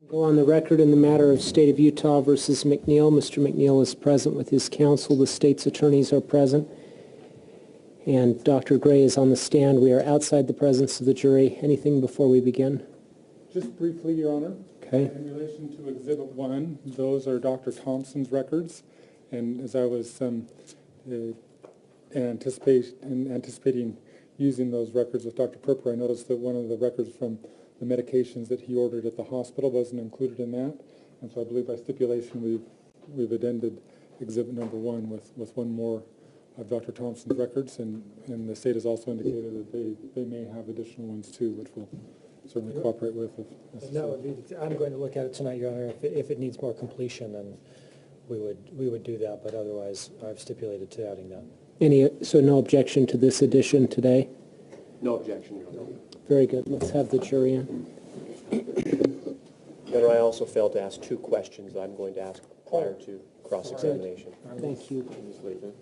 Go on the record in the matter of State of Utah versus MacNeill. Mr. MacNeill is present with his counsel. The state's attorneys are present. And Dr. Gray is on the stand. We are outside the presence of the jury. Anything before we begin? Just briefly, Your Honor. Okay. In relation to Exhibit 1, those are Dr. Thompson's records. And as I was anticipating using those records with Dr. Perper, I noticed that one of the records from the medications that he ordered at the hospital wasn't included in that. And so I believe by stipulation we've addended Exhibit number 1 with one more of Dr. Thompson's records, and the state has also indicated that they may have additional ones too, which we'll certainly cooperate with if necessary. No, I'm going to look at it tonight, Your Honor. If it needs more completion, then we would do that, but otherwise I've stipulated to adding that. So no objection to this addition today? No objection, Your Honor. Very good. Let's have the jury in. Your Honor, I also failed to ask 2 questions that I'm going to ask prior to cross-examination. Thank you. Ms. Levin.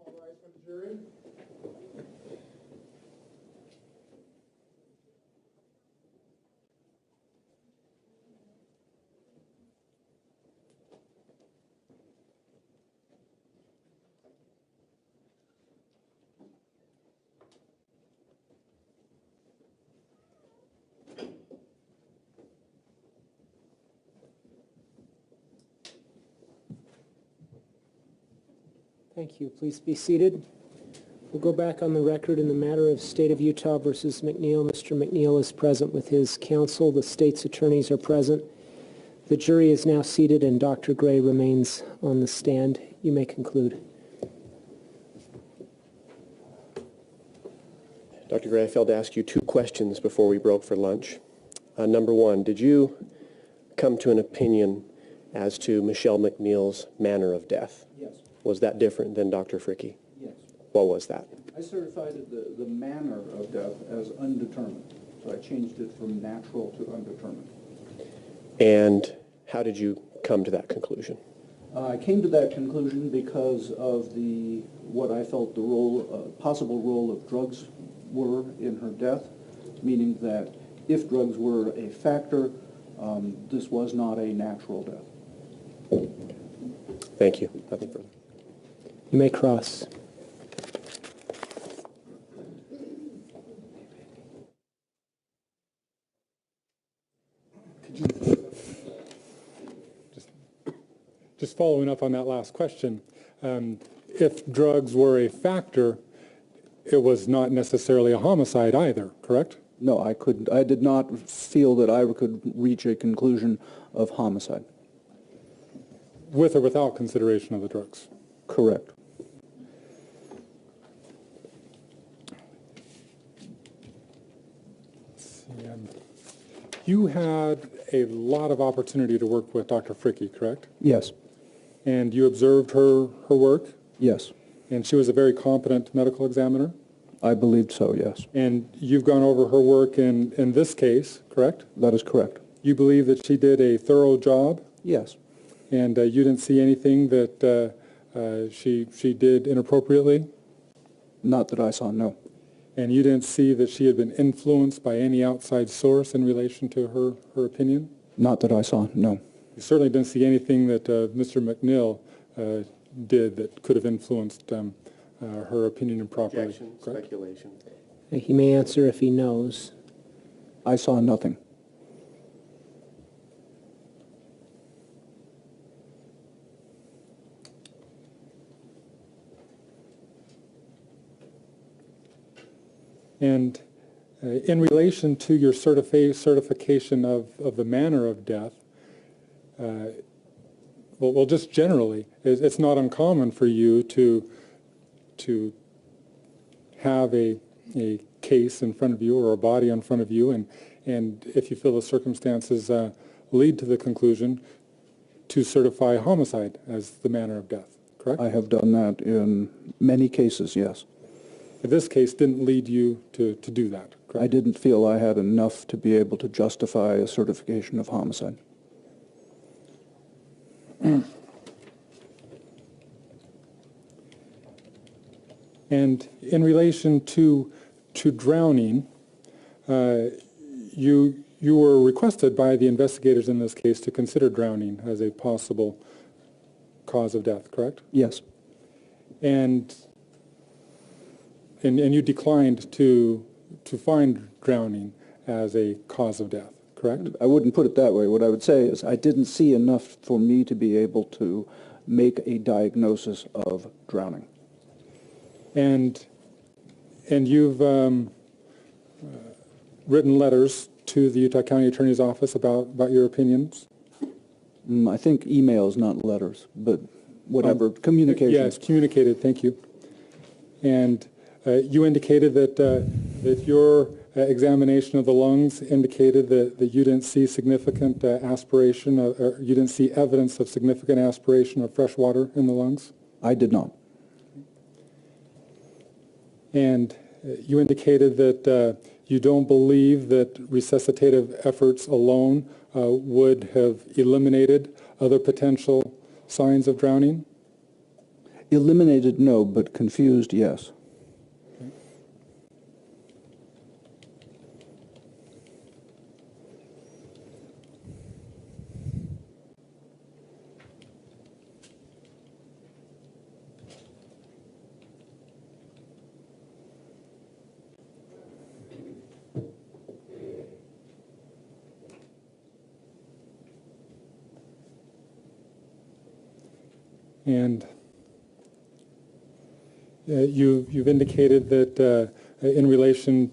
All rise for the jury. Thank you. Please be seated. We'll go back on the record in the matter of State of Utah versus MacNeill. Mr. MacNeill is present with his counsel. The state's attorneys are present. The jury is now seated and Dr. Gray remains on the stand. You may conclude. Dr. Gray, I failed to ask you 2 questions before we broke for lunch. Number 1, did you come to an opinion as to Michele MacNeill's manner of death? Yes. Was that different than Dr. Fricke? Yes. What was that? I certified the manner of death as undetermined, so I changed it from natural to undetermined. And how did you come to that conclusion? I came to that conclusion because of what I felt the possible role of drugs were in her death, meaning that if drugs were a factor, this was not a natural death. Thank you. Nothing further. You may cross. Just following up on that last question, if drugs were a factor, it was not necessarily a homicide either, correct? No, I did not feel that I could reach a conclusion of homicide. With or without consideration of the drugs? Correct. You had a lot of opportunity to work with Dr. Fricke, correct? Yes. And you observed her work? Yes. And she was a very competent medical examiner? I believed so, yes. And you've gone over her work in this case, correct? That is correct. You believe that she did a thorough job? Yes. And you didn't see anything that she did inappropriately? Not that I saw, no. And you didn't see that she had been influenced by any outside source in relation to her opinion? Not that I saw, no. You certainly didn't see anything that Mr. MacNeill did that could have influenced her opinion improperly. Objection, correct? speculation. He may answer if he knows. I saw nothing. And in relation to your certification of the manner of death, well, just generally, it's not uncommon for you to have a case in front of you or a body in front of you, and if you feel the circumstances lead to the conclusion, to certify homicide as the manner of death, correct? I have done that in many cases, yes. This case didn't lead you to do that, correct? I didn't feel I had enough to be able to justify a certification of homicide. And in relation to drowning, you were requested by the investigators in this case to consider drowning as a possible cause of death, correct? Yes. And you declined to find drowning as a cause of death, correct? I wouldn't put it that way. What I would say is I didn't see enough for me to be able to make a diagnosis of drowning. And you've written letters to the Utah County Attorney's Office about your opinions? I think emails, not letters, but whatever, communications. Yes, communicated, thank you. And you indicated that your examination of the lungs indicated that you didn't see significant aspiration, or you didn't see evidence of significant aspiration of fresh water in the lungs? I did not. And you indicated that you don't believe that resuscitative efforts alone would have eliminated other potential signs of drowning? Eliminated, no, but confused, yes. And you've indicated that in relation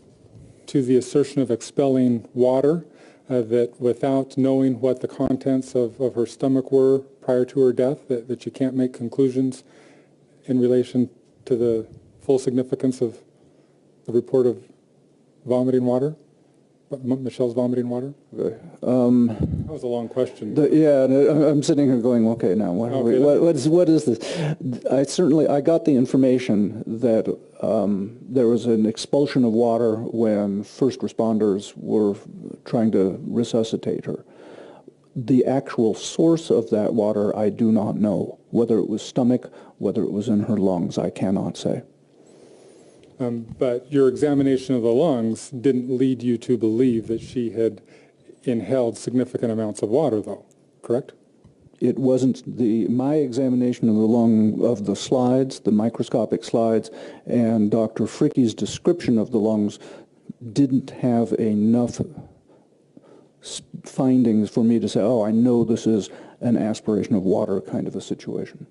to the assertion of expelling water, that without knowing what the contents of her stomach were prior to her death, that you can't make conclusions in relation to the full significance of the report of vomiting water, Michelle's vomiting water? That was a long question. Yeah, I'm sitting here going, okay, now what is this? I got the information that there was an expulsion of water when first responders were trying to resuscitate her. The actual source of that water, I do not know. Whether it was stomach, whether it was in her lungs, I cannot say. But your examination of the lungs didn't lead you to believe that she had inhaled significant amounts of water, though, correct? It wasn't my examination of the lung, of the slides, the microscopic slides, and Dr. Fricke's description of the lungs didn't have enough findings for me to say, oh, I know this is an aspiration of water kind of a situation.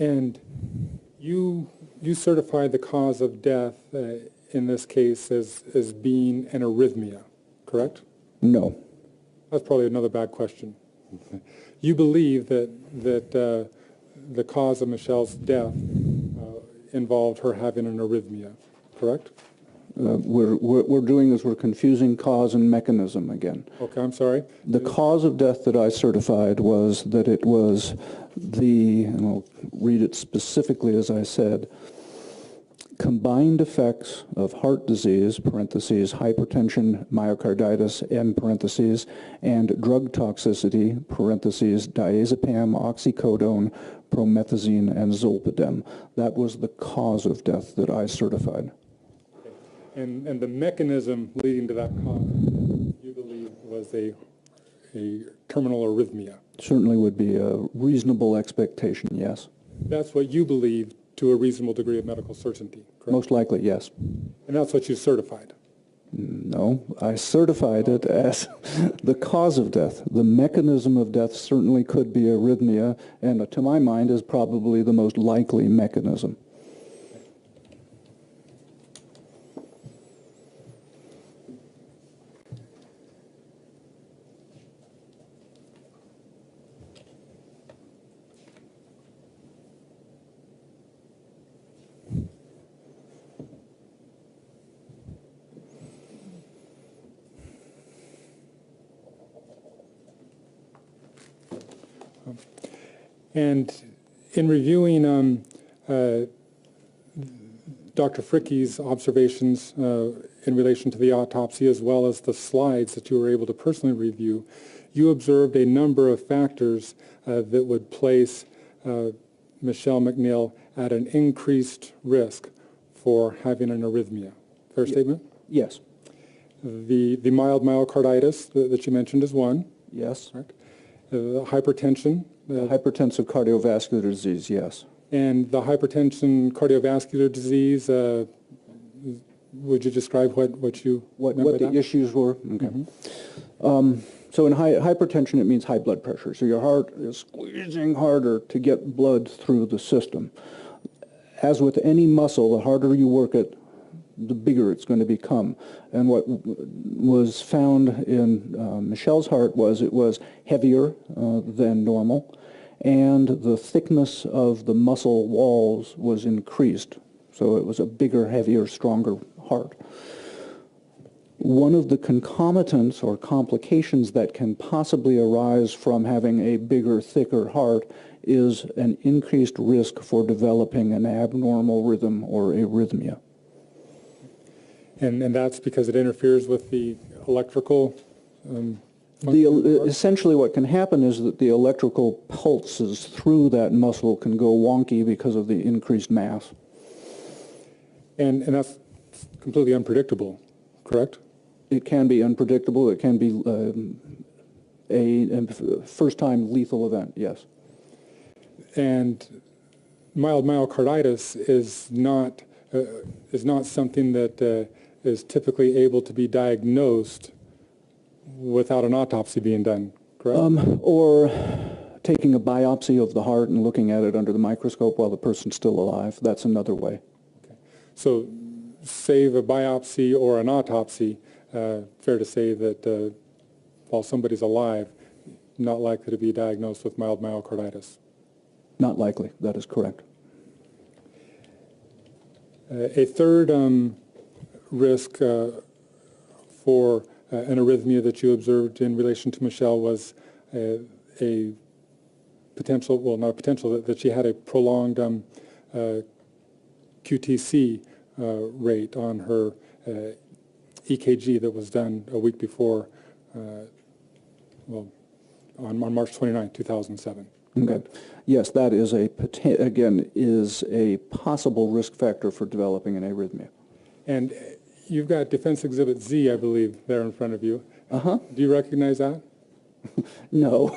And you certified the cause of death in this case as being an arrhythmia, correct? No. That's probably another bad question. You believe that the cause of Michelle's death involved her having an arrhythmia, correct? We're doing is we're confusing cause and mechanism again. Okay, I'm sorry. The cause of death that I certified was that it was and I'll read it specifically as I said, combined effects of heart disease, parentheses, hypertension, myocarditis, end parentheses, and drug toxicity, parentheses, diazepam, oxycodone, promethazine, and zolpidem. That was the cause of death that I certified. And the mechanism leading to that cause, you believe, was a terminal arrhythmia? Certainly would be a reasonable expectation, yes. That's what you believed to a reasonable degree of medical certainty, correct? Most likely, yes. And that's what you certified? No, I certified it as the cause of death. The mechanism of death certainly could be arrhythmia, and to my mind is probably the most likely mechanism. And in reviewing Dr. Fricke's observations in relation to the autopsy, as well as the slides that you were able to personally review, you observed a number of factors that would place Michele MacNeill at an increased risk for having an arrhythmia. Fair statement? Yes. The mild myocarditis that you mentioned is one. Yes. Correct. Hypertension. Hypertensive cardiovascular disease, yes. And the hypertension cardiovascular disease, would you describe what you What meant by the that? issues were? Okay. So in hypertension, it means high blood pressure. So your heart is squeezing harder to get blood through the system. As with any muscle, the harder you work it, the bigger it's going to become. And what was found in Michele's heart was it was heavier than normal, and the thickness of the muscle walls was increased. So it was a bigger, heavier, stronger heart. One of the concomitants or complications that can possibly arise from having a bigger, thicker heart is an increased risk for developing an abnormal rhythm or arrhythmia. And that's because it interferes with the electrical Essentially what can happen is that the electrical pulses through that muscle can go wonky because of the increased mass. and that's completely unpredictable, correct? It can be unpredictable. It can be a first-time lethal event, yes. And mild myocarditis is not something that is typically able to be diagnosed without an autopsy being done, correct? Or taking a biopsy of the heart and looking at it under the microscope while the person's still alive. That's another way. Okay. So save a biopsy or an autopsy, fair to say that while somebody's alive, not likely to be diagnosed with mild myocarditis. Not likely. That is correct. A third risk for an arrhythmia that you observed in relation to Michele was a potential, well, not a potential, that she had a prolonged QTC rate on her EKG that was done a week before, on March 29, 2007. Okay. Yes, that is is a possible risk factor for developing an arrhythmia. And you've got Defense Exhibit Z, I believe, there in front of you. Uh-huh. Do you recognize that? No.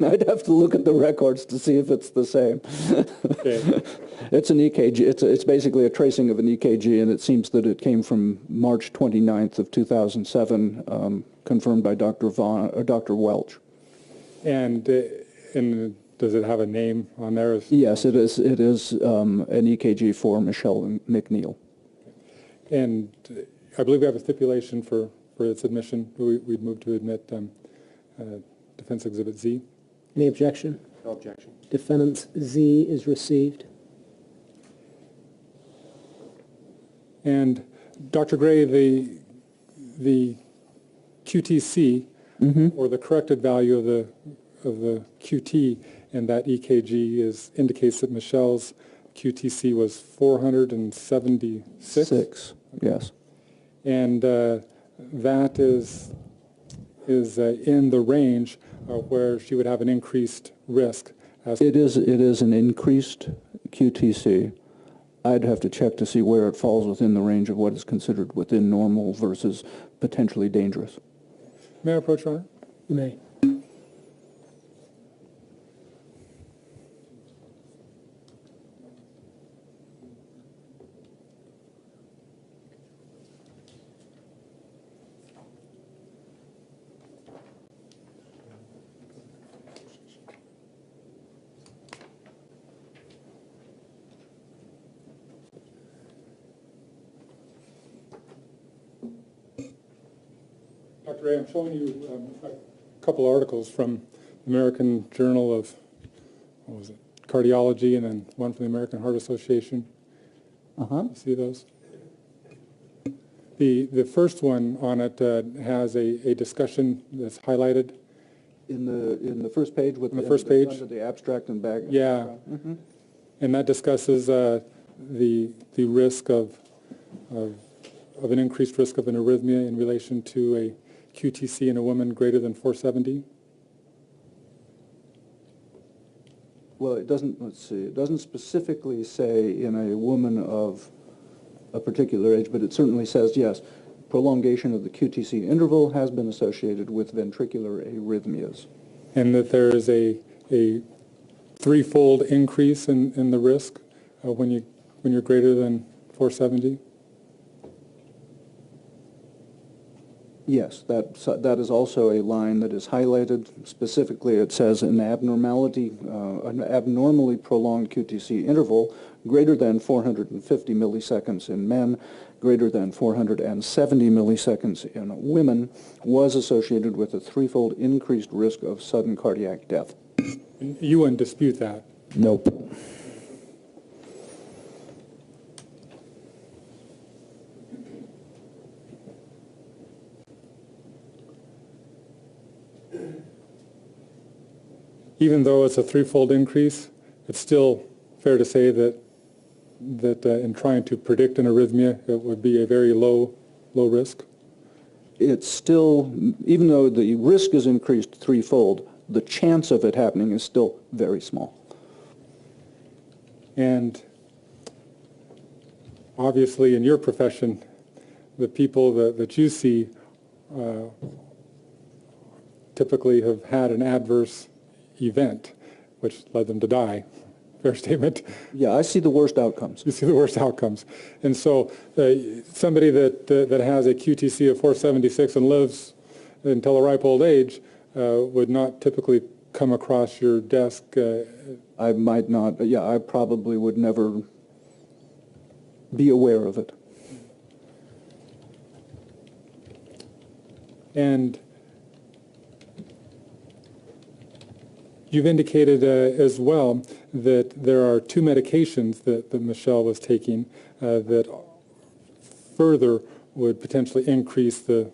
I'd have to look at the records to see if it's the same. Okay. It's an EKG. It's basically a tracing of an EKG, and it seems that it came from March 29th of 2007, confirmed by Dr. Welch. And does it have a name on there? Yes, it is. It is an EKG for Michele MacNeill. And I believe we have a stipulation for its admission. We'd move to admit Defense Exhibit Z. Any objection? No objection. Defendant Z is received. And Dr. Gray, the QTC, or the corrected value of the QT in that EKG indicates that Michele's QTC was 476. Six, yes. And that is in the range where she would have an increased risk. It is an increased QTC. I'd have to check to see where it falls within the range of what is considered within normal versus potentially dangerous. May I approach, Your Honor? You may. Dr. Ray, I'm showing you a couple articles from the American Journal of, what was it, Cardiology, and then one from the American Heart Association. You see those? The first one on it has a discussion that's highlighted. In the first page with the first page? under the abstract and back. Yeah. And that discusses the risk of an increased risk of an arrhythmia in relation to a QTC in a woman greater than 470. Well, it doesn't, let's see, it doesn't specifically say in a woman of a particular age, but it certainly says, yes, prolongation of the QTC interval has been associated with ventricular arrhythmias. And that there is a threefold increase in the risk when you're greater than 470. Yes, that is also a line that is highlighted. Specifically, it says an abnormally prolonged QTC interval greater than 450 milliseconds in men, greater than 470 milliseconds in women, was associated with a threefold increased risk of sudden cardiac death. And you wouldn't dispute that? Nope. Even though it's a threefold increase, it's still fair to say that in trying to predict an arrhythmia, it would be a very low risk? It's still, even though the risk is increased threefold, the chance of it happening is still very small. And obviously in your profession, the people that you see typically have had an adverse event, which led them to die. Fair statement? Yeah, I see the worst outcomes. You see the worst outcomes. And so somebody that has a QTC of 476 and lives until a ripe old age would not typically come across your desk. I might not, yeah, I probably would never be aware of it. And you've indicated as well that there are two medications that Michele was taking that further would potentially increase the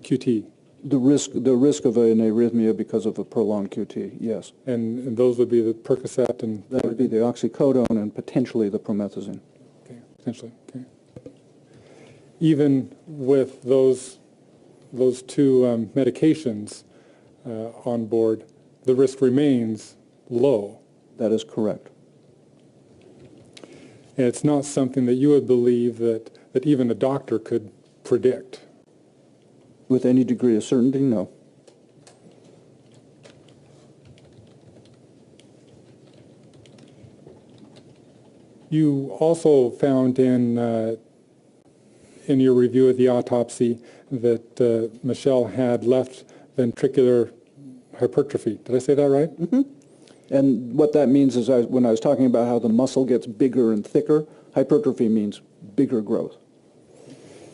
QT. The risk of an arrhythmia because of a prolonged QT, yes. And those would be the Percocet and... That would be the oxycodone and potentially the promethazine. Okay, potentially, okay. Even with those two medications on board, the risk remains low. That is correct. And it's not something that you would believe that even a doctor could predict. With any degree of certainty, no. You also found in your review of the autopsy that Michele had left ventricular hypertrophy. Did I say that right? Mm-hmm. And what that means is when I was talking about how the muscle gets bigger and thicker, hypertrophy means bigger growth.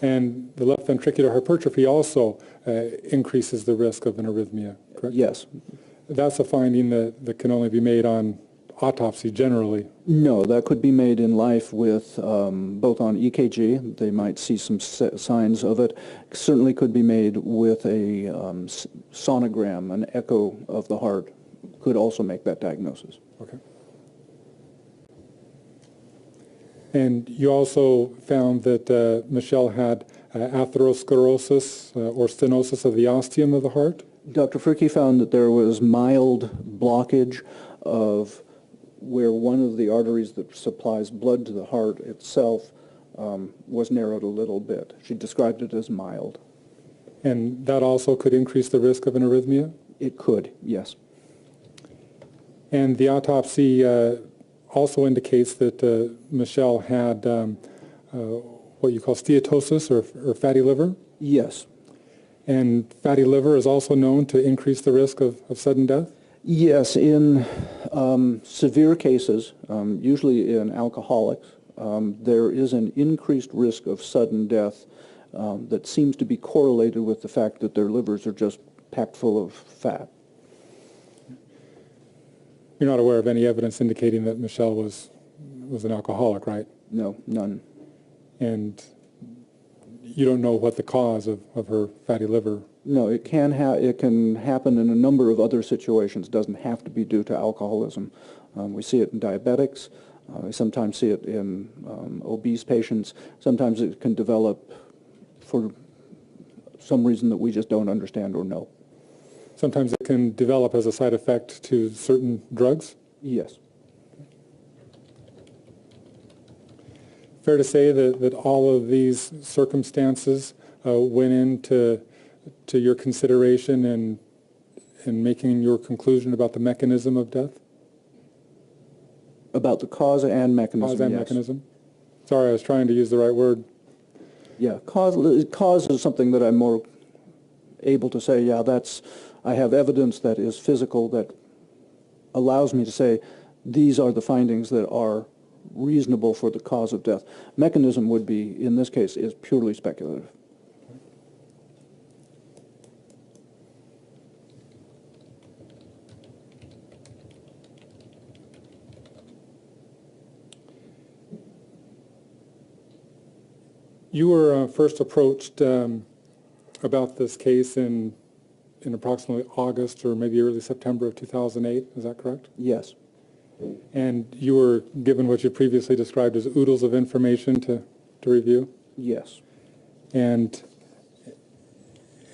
And the left ventricular hypertrophy also increases the risk of an arrhythmia, correct? Yes. That's a finding that can only be made on autopsy generally. No, that could be made in life with both on EKG. They might see some signs of it. Certainly could be made with a sonogram, an echo of the heart. Could also make that diagnosis. Okay. And you also found that Michele had atherosclerosis or stenosis of the ostium of the heart? Dr. Fricke found that there was mild blockage of where one of the arteries that supplies blood to the heart itself was narrowed a little bit. She described it as mild. And that also could increase the risk of an arrhythmia? It could, yes. And the autopsy also indicates that Michele had what you call steatosis or fatty liver? Yes. And fatty liver is also known to increase the risk of sudden death? Yes, in severe cases, usually in alcoholics, there is an increased risk of sudden death that seems to be correlated with the fact that their livers are just packed full of fat. You're not aware of any evidence indicating that Michele was an alcoholic, right? No, none. And you don't know what the cause of her fatty liver. No, it can happen in a number of other situations. It doesn't have to be due to alcoholism. We see it in diabetics. We sometimes see it in obese patients. Sometimes it can develop for some reason that we just don't understand or know. Sometimes it can develop as a side effect to certain drugs. Yes. Fair to say that all of these circumstances went into your consideration in making your conclusion about the mechanism of death? About the cause and mechanism, Cause and yes. mechanism? Sorry, I was trying to use the right word. Yeah, cause is something that I'm more able to say, yeah, I have evidence that is physical that allows me to say these are the findings that are reasonable for the cause of death. Mechanism would be, in this case, is purely speculative. You were first approached about this case in approximately August or maybe early September of 2008, is that correct? Yes. And you were given what you previously described as oodles of information to review? Yes. And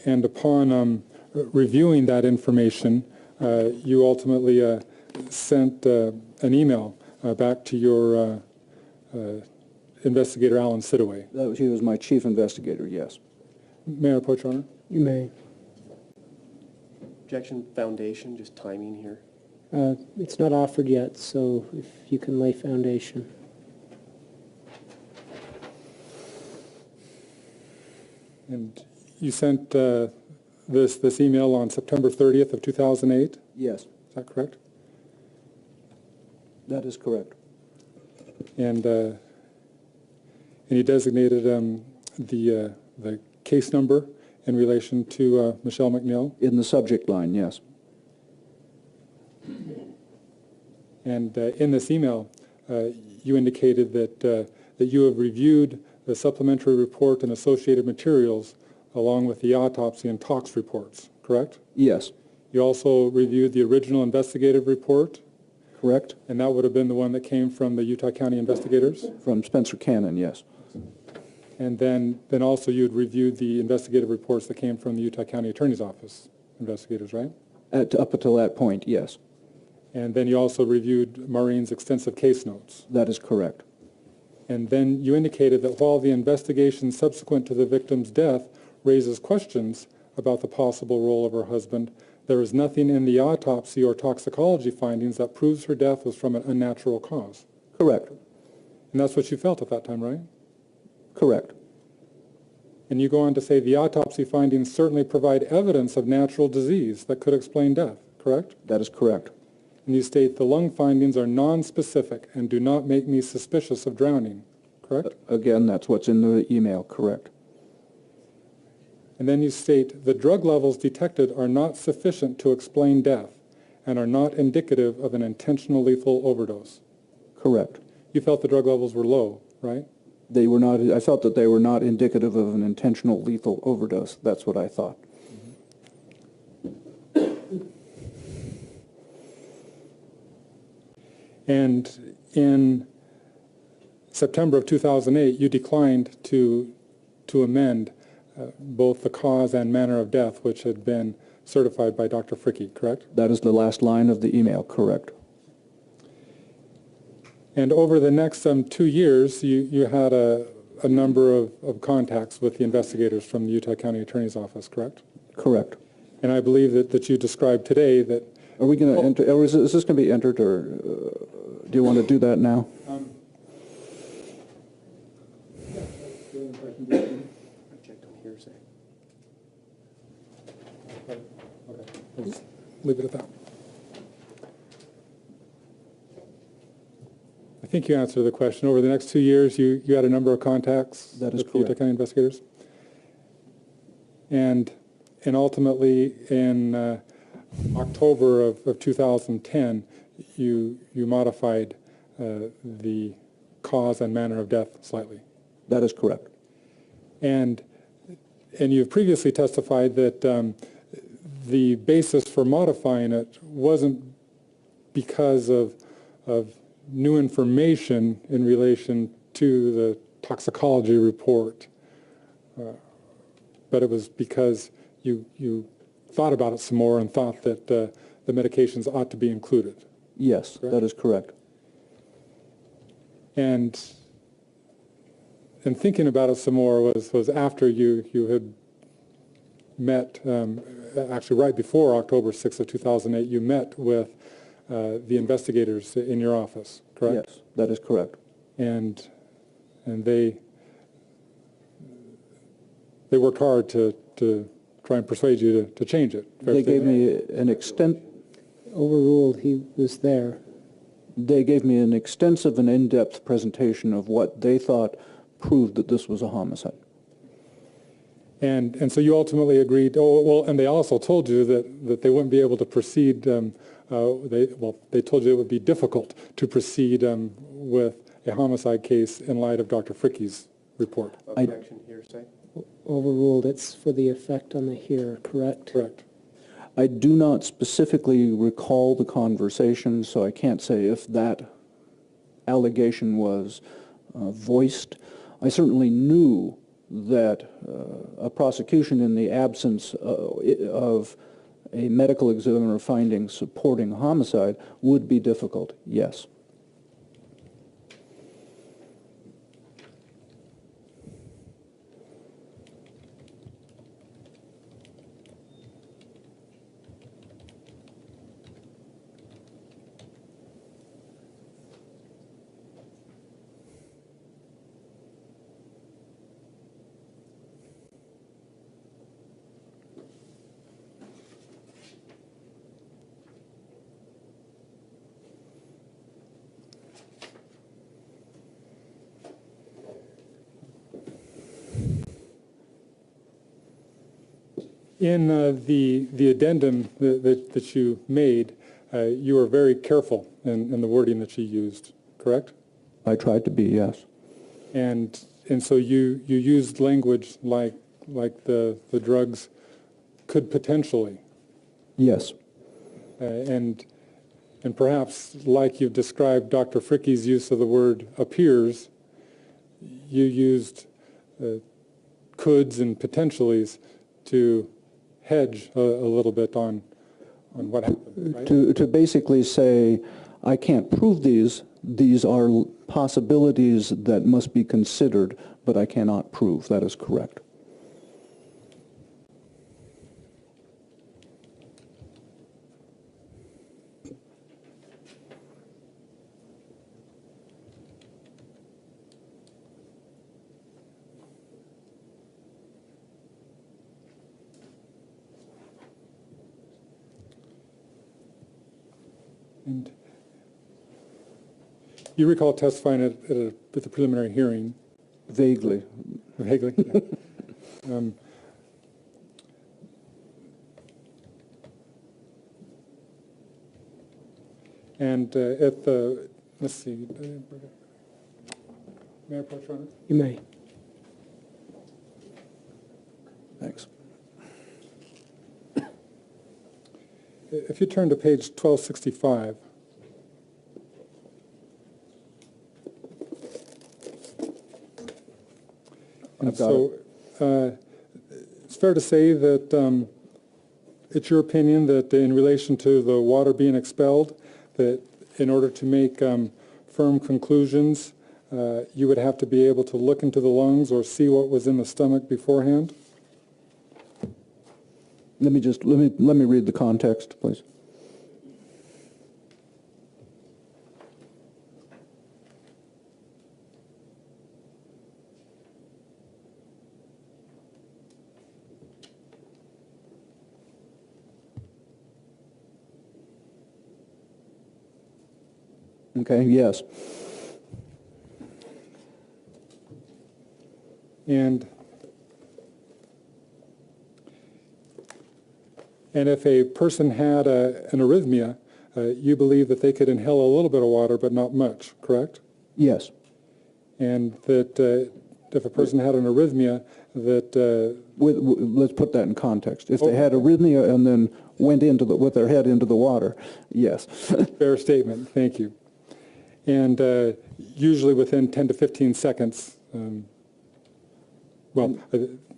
upon reviewing that information, you ultimately sent an email back to your investigator, Alan Sidaway. He was my chief investigator, yes. May I approach, Your Honor? You may. Objection, foundation, just timing here. It's not offered yet, so if you can lay foundation. And you sent this email on September 30th of 2008, Yes, is that correct? that is correct. And you designated the case number in relation to Michele MacNeill. In the subject line, yes. And in this email, you indicated that you have reviewed the supplementary report and associated materials along with the autopsy and tox reports, correct? Yes, You also reviewed the original investigative report, correct. and that would have been the one that came from the Utah County investigators? From Spencer Cannon, yes. And then also you'd reviewed the investigative reports that came from the Utah County Attorney's Office investigators, right? Up until that point, yes. And then you also reviewed Maureen's extensive case notes. That is correct. And then you indicated that while the investigation subsequent to the victim's death raises questions about the possible role of her husband, there is nothing in the autopsy or toxicology findings that proves her death was from an unnatural cause. Correct. And that's what you felt at that time, right? Correct. And you go on to say the autopsy findings certainly provide evidence of natural disease that could explain death, correct? That is correct. And you state the lung findings are non-specific and do not make me suspicious of drowning, correct? Again, that's what's in the email, correct. And then you state the drug levels detected are not sufficient to explain death and are not indicative of an intentional lethal overdose. Correct. You felt the drug levels were low, right? They were not, I felt that they were not indicative of an intentional lethal overdose. That's what I thought. And in September of 2008, you declined to amend both the cause and manner of death, which had been certified by Dr. Fricke, correct? That is the last line of the email, correct. And over the next 2 years, you had a number of contacts with the investigators from the Utah County Attorney's Office, correct? Correct. And I believe that you described today that... Are we going to enter, or is this going to be entered, or do you want to do that now? Object on hearsay. Okay, let's leave it at that. I think you answered the question. Over the next 2 years, you had a number of contacts That is with the Utah correct. County investigators. and ultimately in October of 2010, you modified the cause and manner of death slightly. That is correct. And you've previously testified that the basis for modifying it wasn't because of new information in relation to the toxicology report, but it was because you thought about it some more and thought that the medications ought to be included. Yes, Correct? that is correct. And thinking about it some more was after you had met, actually right before October 6th of 2008, you met with the investigators in your office, correct? Yes, that is correct. And they worked hard to try and persuade you to change it. They gave me an Overruled, he was there. They gave me an extensive and in-depth presentation of what they thought proved that this was a homicide. And so you ultimately agreed. Oh, well, and they also told you that they wouldn't be able to proceed. They told you it would be difficult to proceed with a homicide case in light of Dr. Fricke's report. Objection, hearsay. Overruled, it's for the effect on the hearer, correct? Correct. I do not specifically recall the conversation, so I can't say if that allegation was voiced. I certainly knew that a prosecution in the absence of a medical examiner finding supporting homicide would be difficult, yes. In the addendum that you made, you were very careful in the wording that you used, correct? I tried to be, yes. And so you used language like the drugs could potentially, Yes. and perhaps like you've described Dr. Fricke's use of the word appears, you used coulds and potentiallys to hedge a little bit on what happened, right? To basically say, I can't prove these are possibilities that must be considered, but I cannot prove. That is correct. And you recall testifying at the preliminary hearing, Vaguely. vaguely? Yeah. And at the, let's see, may I approach, Your Honor? You may. Thanks. If you turn to page 1265, and I've got so it's fair to say that it's your opinion that in relation to the water being expelled, that in order to make firm conclusions, you would have to be able to look into the lungs or see what was in the stomach beforehand? Let me read the context, please. Okay, yes. And And if a person had an arrhythmia, you believe that they could inhale a little bit of water, but not much, correct? Yes. And that if a person had an arrhythmia, that Let's put that in context. If they had arrhythmia and then went with their head into the water, yes. fair statement, thank you. And usually within 10 to 15 seconds, that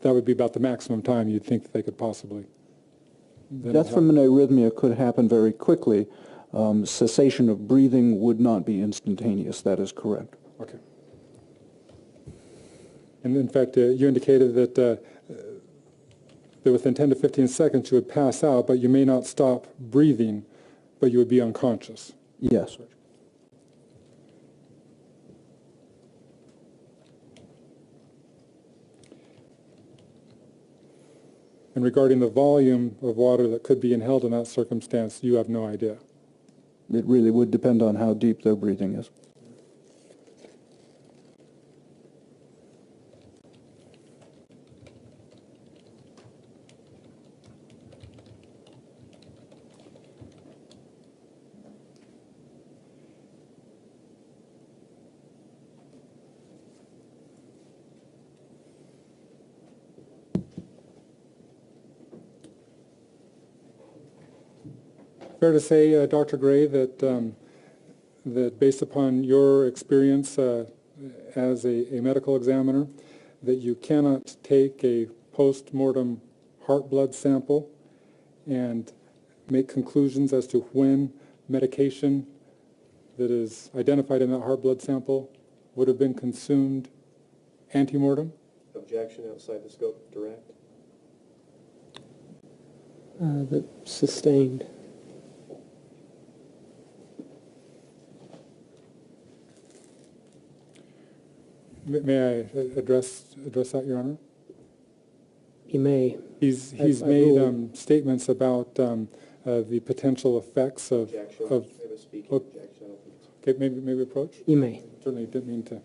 would be about the maximum time you'd think that they could possibly. Death from an arrhythmia could happen very quickly. Cessation of breathing would not be instantaneous. That is correct. Okay. And in fact, you indicated that within 10 to 15 seconds you would pass out, but you may not stop breathing, but you would be unconscious. Yes. And regarding the volume of water that could be inhaled in that circumstance, you have no idea. It really would depend on how deep their breathing is. Fair to say, Dr. Gray, that based upon your experience as a medical examiner, that you cannot take a post-mortem heart blood sample and make conclusions as to when medication that is identified in that heart blood sample would have been consumed ante-mortem? Objection outside the scope, direct. Sustained. May I address that, Your Honor? You may. He's I made ruled. statements about the potential effects of. Objection. of I have a speaking oh, objection. I don't think it's- okay, maybe approach. You may. Certainly didn't mean to.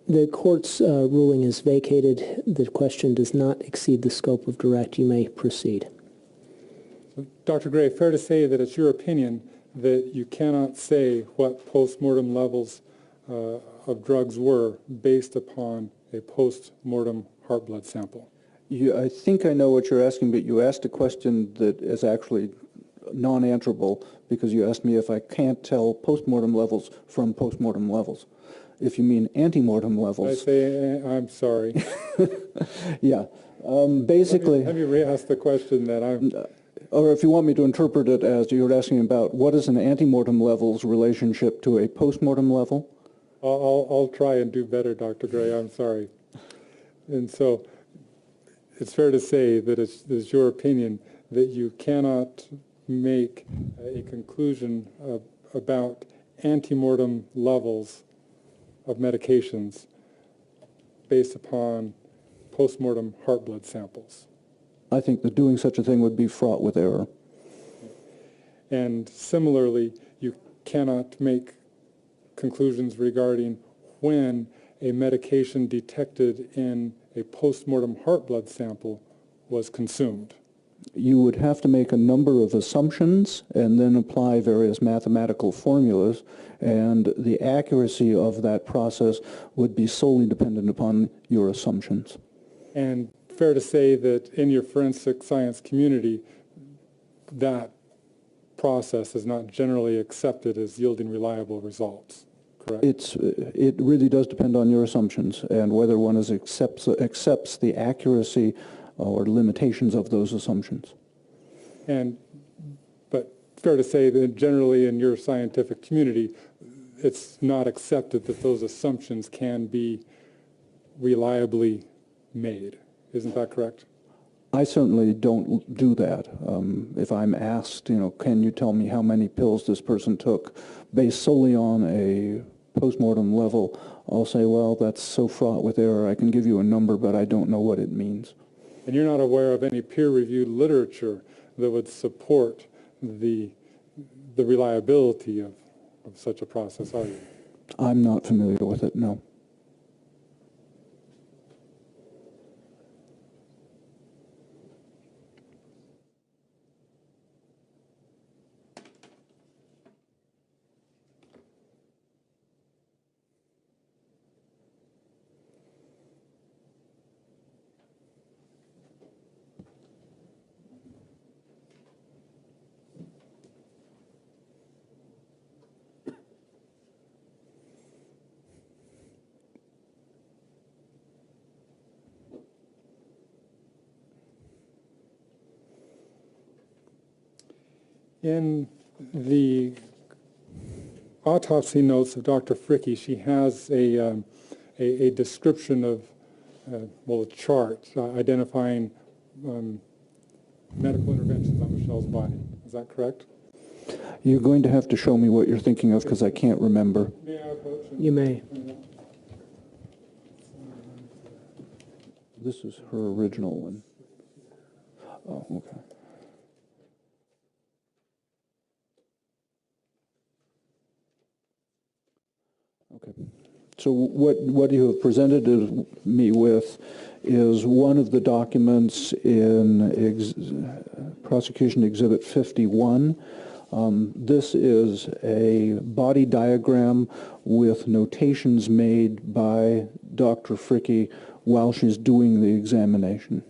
The court's ruling is vacated. The question does not exceed the scope of direct. You may proceed. Dr. Gray, fair to say that it's your opinion that you cannot say what post-mortem levels of drugs were based upon a post-mortem heart blood sample? I think I know what you're asking, but you asked a question that is actually non-answerable because you asked me if I can't tell post-mortem levels from post-mortem levels. If you mean ante-mortem levels. I say, I'm sorry. Yeah. Basically. Let me re-ask the question that I'm... Or if you want me to interpret it as you're asking about what is an ante-mortem level's relationship to a post-mortem level? I'll try and do better, Dr. Gray. I'm sorry. And so it's fair to say that it's your opinion that you cannot make a conclusion about ante-mortem levels of medications based upon post-mortem heart blood samples. I think that doing such a thing would be fraught with error. And similarly, you cannot make conclusions regarding when a medication detected in a post-mortem heart blood sample was consumed. You would have to make a number of assumptions and then apply various mathematical formulas, and the accuracy of that process would be solely dependent upon your assumptions. And fair to say that in your forensic science community, that process is not generally accepted as yielding reliable results, correct? It really does depend on your assumptions and whether one accepts the accuracy or limitations of those assumptions. But fair to say that generally in your scientific community, it's not accepted that those assumptions can be reliably made. Isn't that correct? I certainly don't do that. If I'm asked, can you tell me how many pills this person took based solely on a postmortem level, I'll say, well, that's so fraught with error. I can give you a number, but I don't know what it means. And you're not aware of any peer-reviewed literature that would support the reliability of such a process, are you? I'm not familiar with it, no. In the autopsy notes of Dr. Fricke, she has a description of, a chart identifying medical interventions on Michelle's body. Is that correct? You're going to have to show me what you're thinking of because I can't remember. May I approach? You may. This is her original one. Oh, okay. Okay. So what you have presented me with is one of the documents in Prosecution Exhibit 51. This is a body diagram with notations made by Dr. Fricke while she's doing the examination.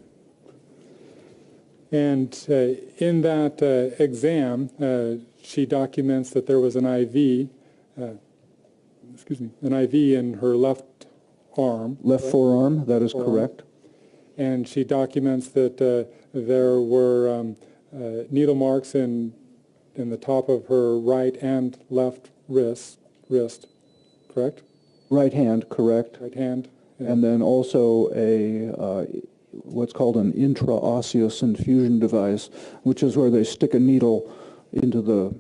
And in that exam, she documents that there was an IV, an IV in her left arm. Left forearm, that is correct. And she documents that there were needle marks in the top of her right and left wrist, correct? Right hand, correct. Right hand. And then also a what's called an intraosseous infusion device, which is where they stick a needle into the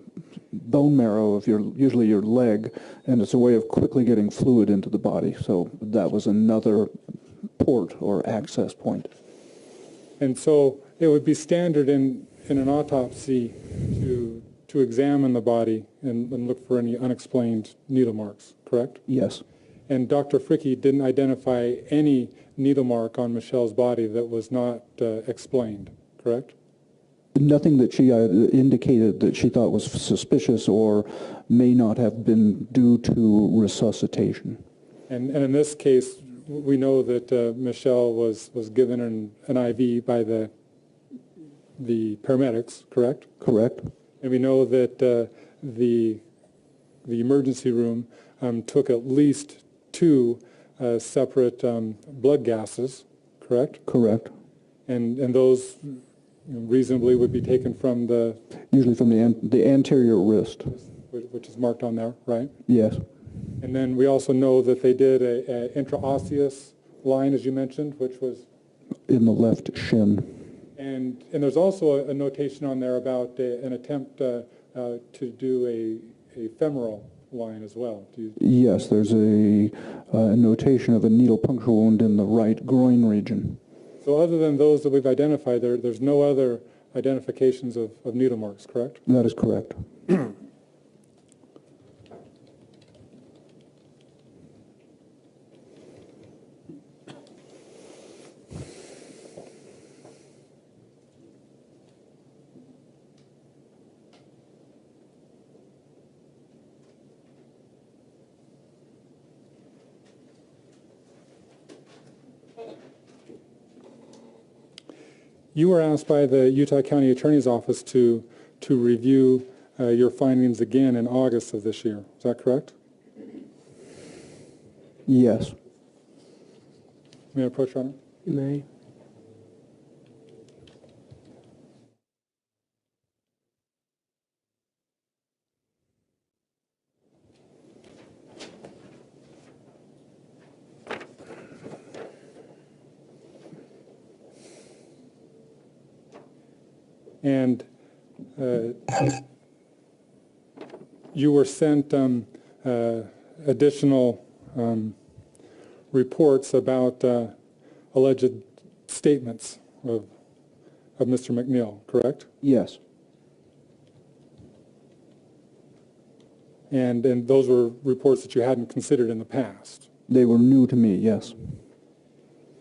bone marrow of usually your leg, and it's a way of quickly getting fluid into the body. So that was another port or access point. And so it would be standard in an autopsy to examine the body and look for any unexplained needle marks, correct? Yes. And Dr. Fricke didn't identify any needle mark on Michele's body that was not explained, correct? Nothing that she indicated that she thought was suspicious or may not have been due to resuscitation. And in this case, we know that Michele was given an IV by the paramedics, correct? Correct. And we know that the emergency room took at least 2 separate blood gases, correct? Correct. And those reasonably would be taken from Usually from the anterior wrist. which is marked on there, right? Yes. And then we also know that they did a intraosseous line, as you mentioned, which was... In the left shin. And there's also a notation on there about an attempt to do a femoral line as well. Yes, there's a notation of a needle puncture wound in the right groin region. So other than those that we've identified, there's no other identifications of needle marks, correct? That is correct. You were asked by the Utah County Attorney's Office to review your findings again in August of this year. Is that correct? Yes. May I approach, Your Honor? You may. And you were sent additional reports about alleged statements of Mr. MacNeill, correct? Yes. And those were reports that you hadn't considered in the past. They were new to me, yes.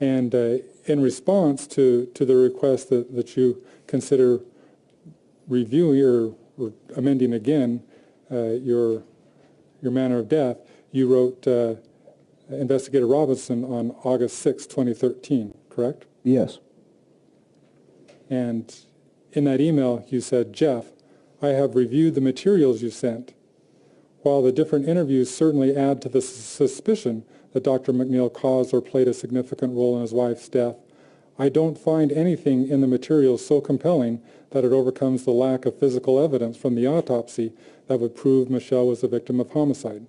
And in response to the request that you consider reviewing or amending again your manner of death, you wrote Investigator Robinson on August 6, 2013, correct? Yes. And in that email you said, Jeff, I have reviewed the materials you sent. While the different interviews certainly add to the suspicion that Dr. MacNeill caused or played a significant role in his wife's death, I don't find anything in the materials so compelling that it overcomes the lack of physical evidence from the autopsy that would prove Michele was a victim of homicide,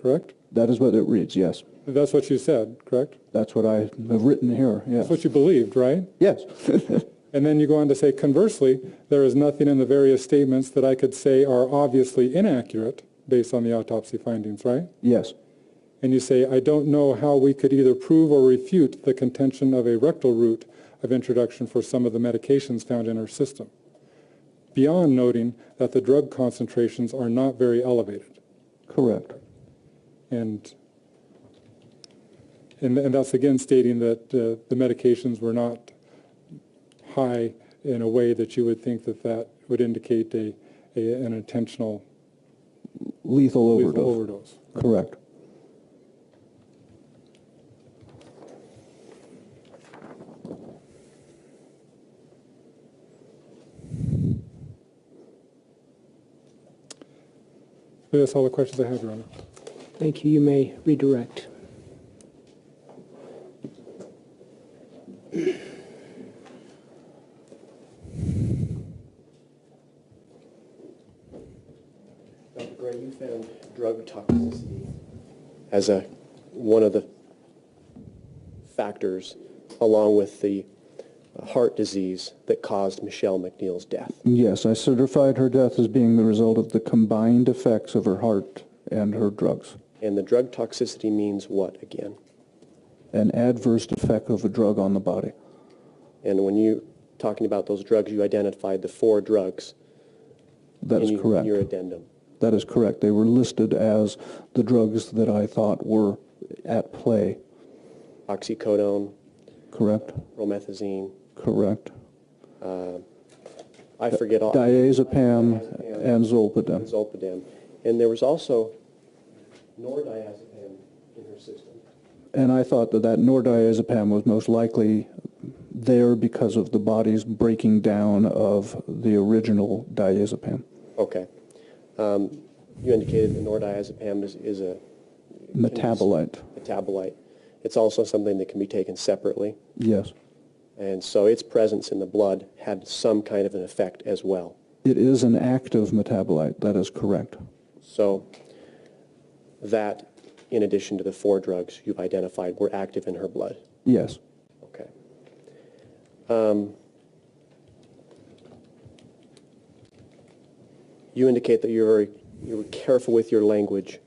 correct? That is what it reads, yes. That's what you said, correct? That's what I have written here, yes. That's what you believed, right? Yes. And then you go on to say, conversely, there is nothing in the various statements that I could say are obviously inaccurate based on the autopsy findings, right? Yes. And you say, I don't know how we could either prove or refute the contention of a rectal route of introduction for some of the medications found in her system, beyond noting that the drug concentrations are not very elevated. Correct. And that's again stating that the medications were not high in a way that you would think that would indicate an intentional Lethal overdose. overdose. Correct. That's all the questions I have, Your Honor. Thank you. You may redirect. Dr. Gray, you found drug toxicity as one of the factors, along with the heart disease, that caused Michele MacNeill's death. Yes, I certified her death as being the result of the combined effects of her heart and her drugs. And the drug toxicity means what again? An adverse effect of a drug on the body. And when you talking about those drugs, you identified the 4 drugs. That is correct. In your addendum. That is correct. They were listed as the drugs that I thought were at play. Oxycodone, Correct? promethazine, Correct. I forget all. Diazepam and zolpidem. And zolpidem. And there was also nordiazepam in her system. And I thought that nordiazepam was most likely there because of the body's breaking down of the original diazepam. Okay. You indicated that nordiazepam is a Metabolite. metabolite. It's also something that can be taken separately. Yes. And so its presence in the blood had some kind of an effect as well. It is an active metabolite. That is correct. So that, in addition to the 4 drugs you've identified, were active in her blood. Yes. Okay. You indicate that you were careful with your language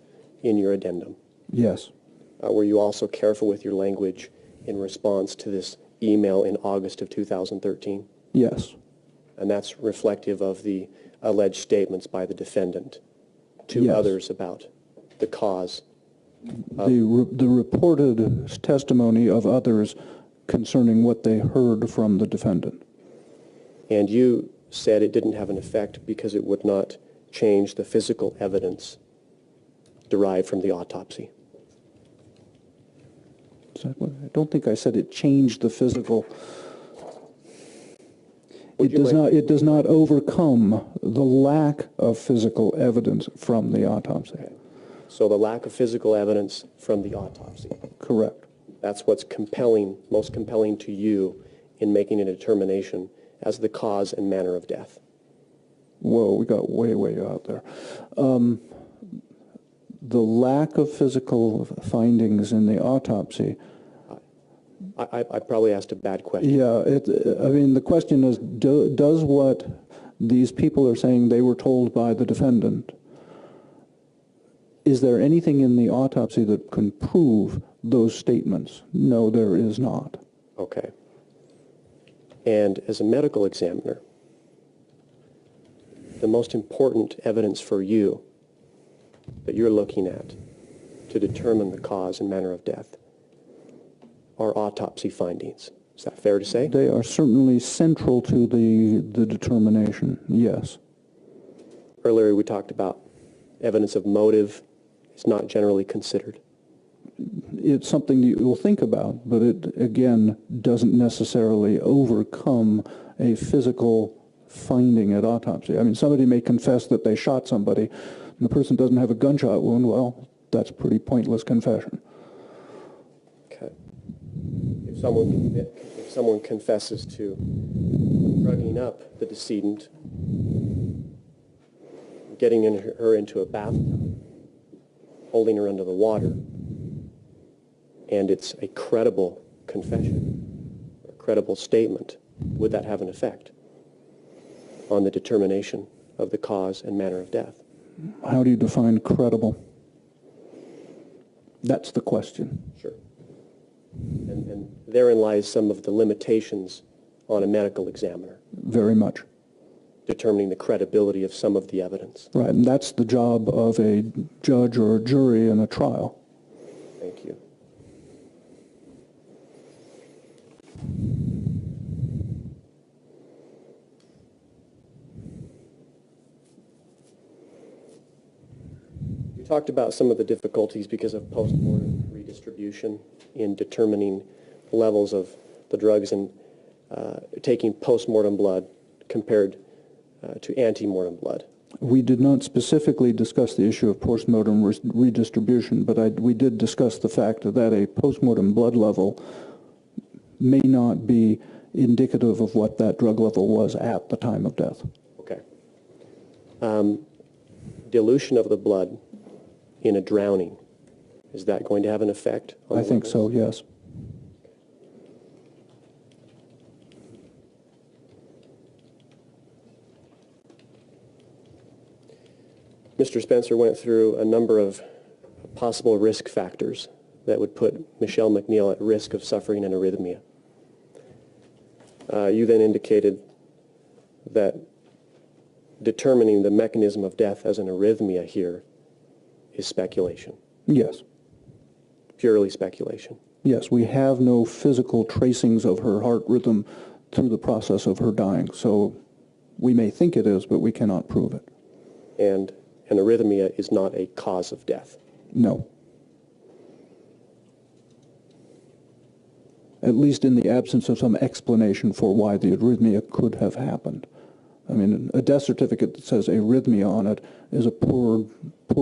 in your addendum. Yes. Were you also careful with your language in response to this email in August of 2013? Yes. And that's reflective of the alleged statements by the defendant to Yes. others about the cause. The reported testimony of others concerning what they heard from the defendant. And you said it didn't have an effect because it would not change the physical evidence derived from the autopsy. I don't think I said it changed the physical. Would you It does not overcome the lack of physical evidence from the autopsy. Okay. So the lack of physical evidence from the autopsy. Correct. That's what's compelling, most compelling to you in making a determination as the cause and manner of death. Whoa, we got way, way out there. The lack of physical findings in the autopsy. I probably asked a bad question. Yeah, I mean, the question is, does what these people are saying they were told by the defendant, is there anything in the autopsy that can prove those statements? No, there is not. Okay. And as a medical examiner, the most important evidence for you that you're looking at to determine the cause and manner of death are autopsy findings. Is that fair to say? They are certainly central to the determination, yes. Earlier we talked about evidence of motive is not generally considered. It's something that you'll think about, but it, again, doesn't necessarily overcome a physical finding at autopsy. I mean, somebody may confess that they shot somebody, and the person doesn't have a gunshot wound. Well, that's a pretty pointless confession. Okay. If someone confesses to drugging up the decedent, getting her into a bathtub, holding her under the water, and it's a credible confession, a credible statement, would that have an effect on the determination of the cause and manner of death? How do you define credible? That's the question. Sure. And therein lies some of the limitations on a medical examiner, Very much. determining the credibility of some of the evidence. Right, and that's the job of a judge or a jury in a trial. Thank you. You talked about some of the difficulties because of post-mortem redistribution in determining levels of the drugs and taking post-mortem blood compared to ante-mortem blood. We did not specifically discuss the issue of postmortem redistribution, but we did discuss the fact that a postmortem blood level may not be indicative of what that drug level was at the time of death. Okay. Dilution of the blood in a drowning, is that going to have an effect on I the think levels? so, yes. Mr. Spencer went through a number of possible risk factors that would put Michele MacNeill at risk of suffering an arrhythmia. You then indicated that determining the mechanism of death as an arrhythmia here is speculation. Yes. Purely speculation. Yes, we have no physical tracings of her heart rhythm through the process of her dying, so we may think it is, but we cannot prove it. And an arrhythmia is not a cause of death. No. At least in the absence of some explanation for why the arrhythmia could have happened. I mean, a death certificate that says arrhythmia on it is a poor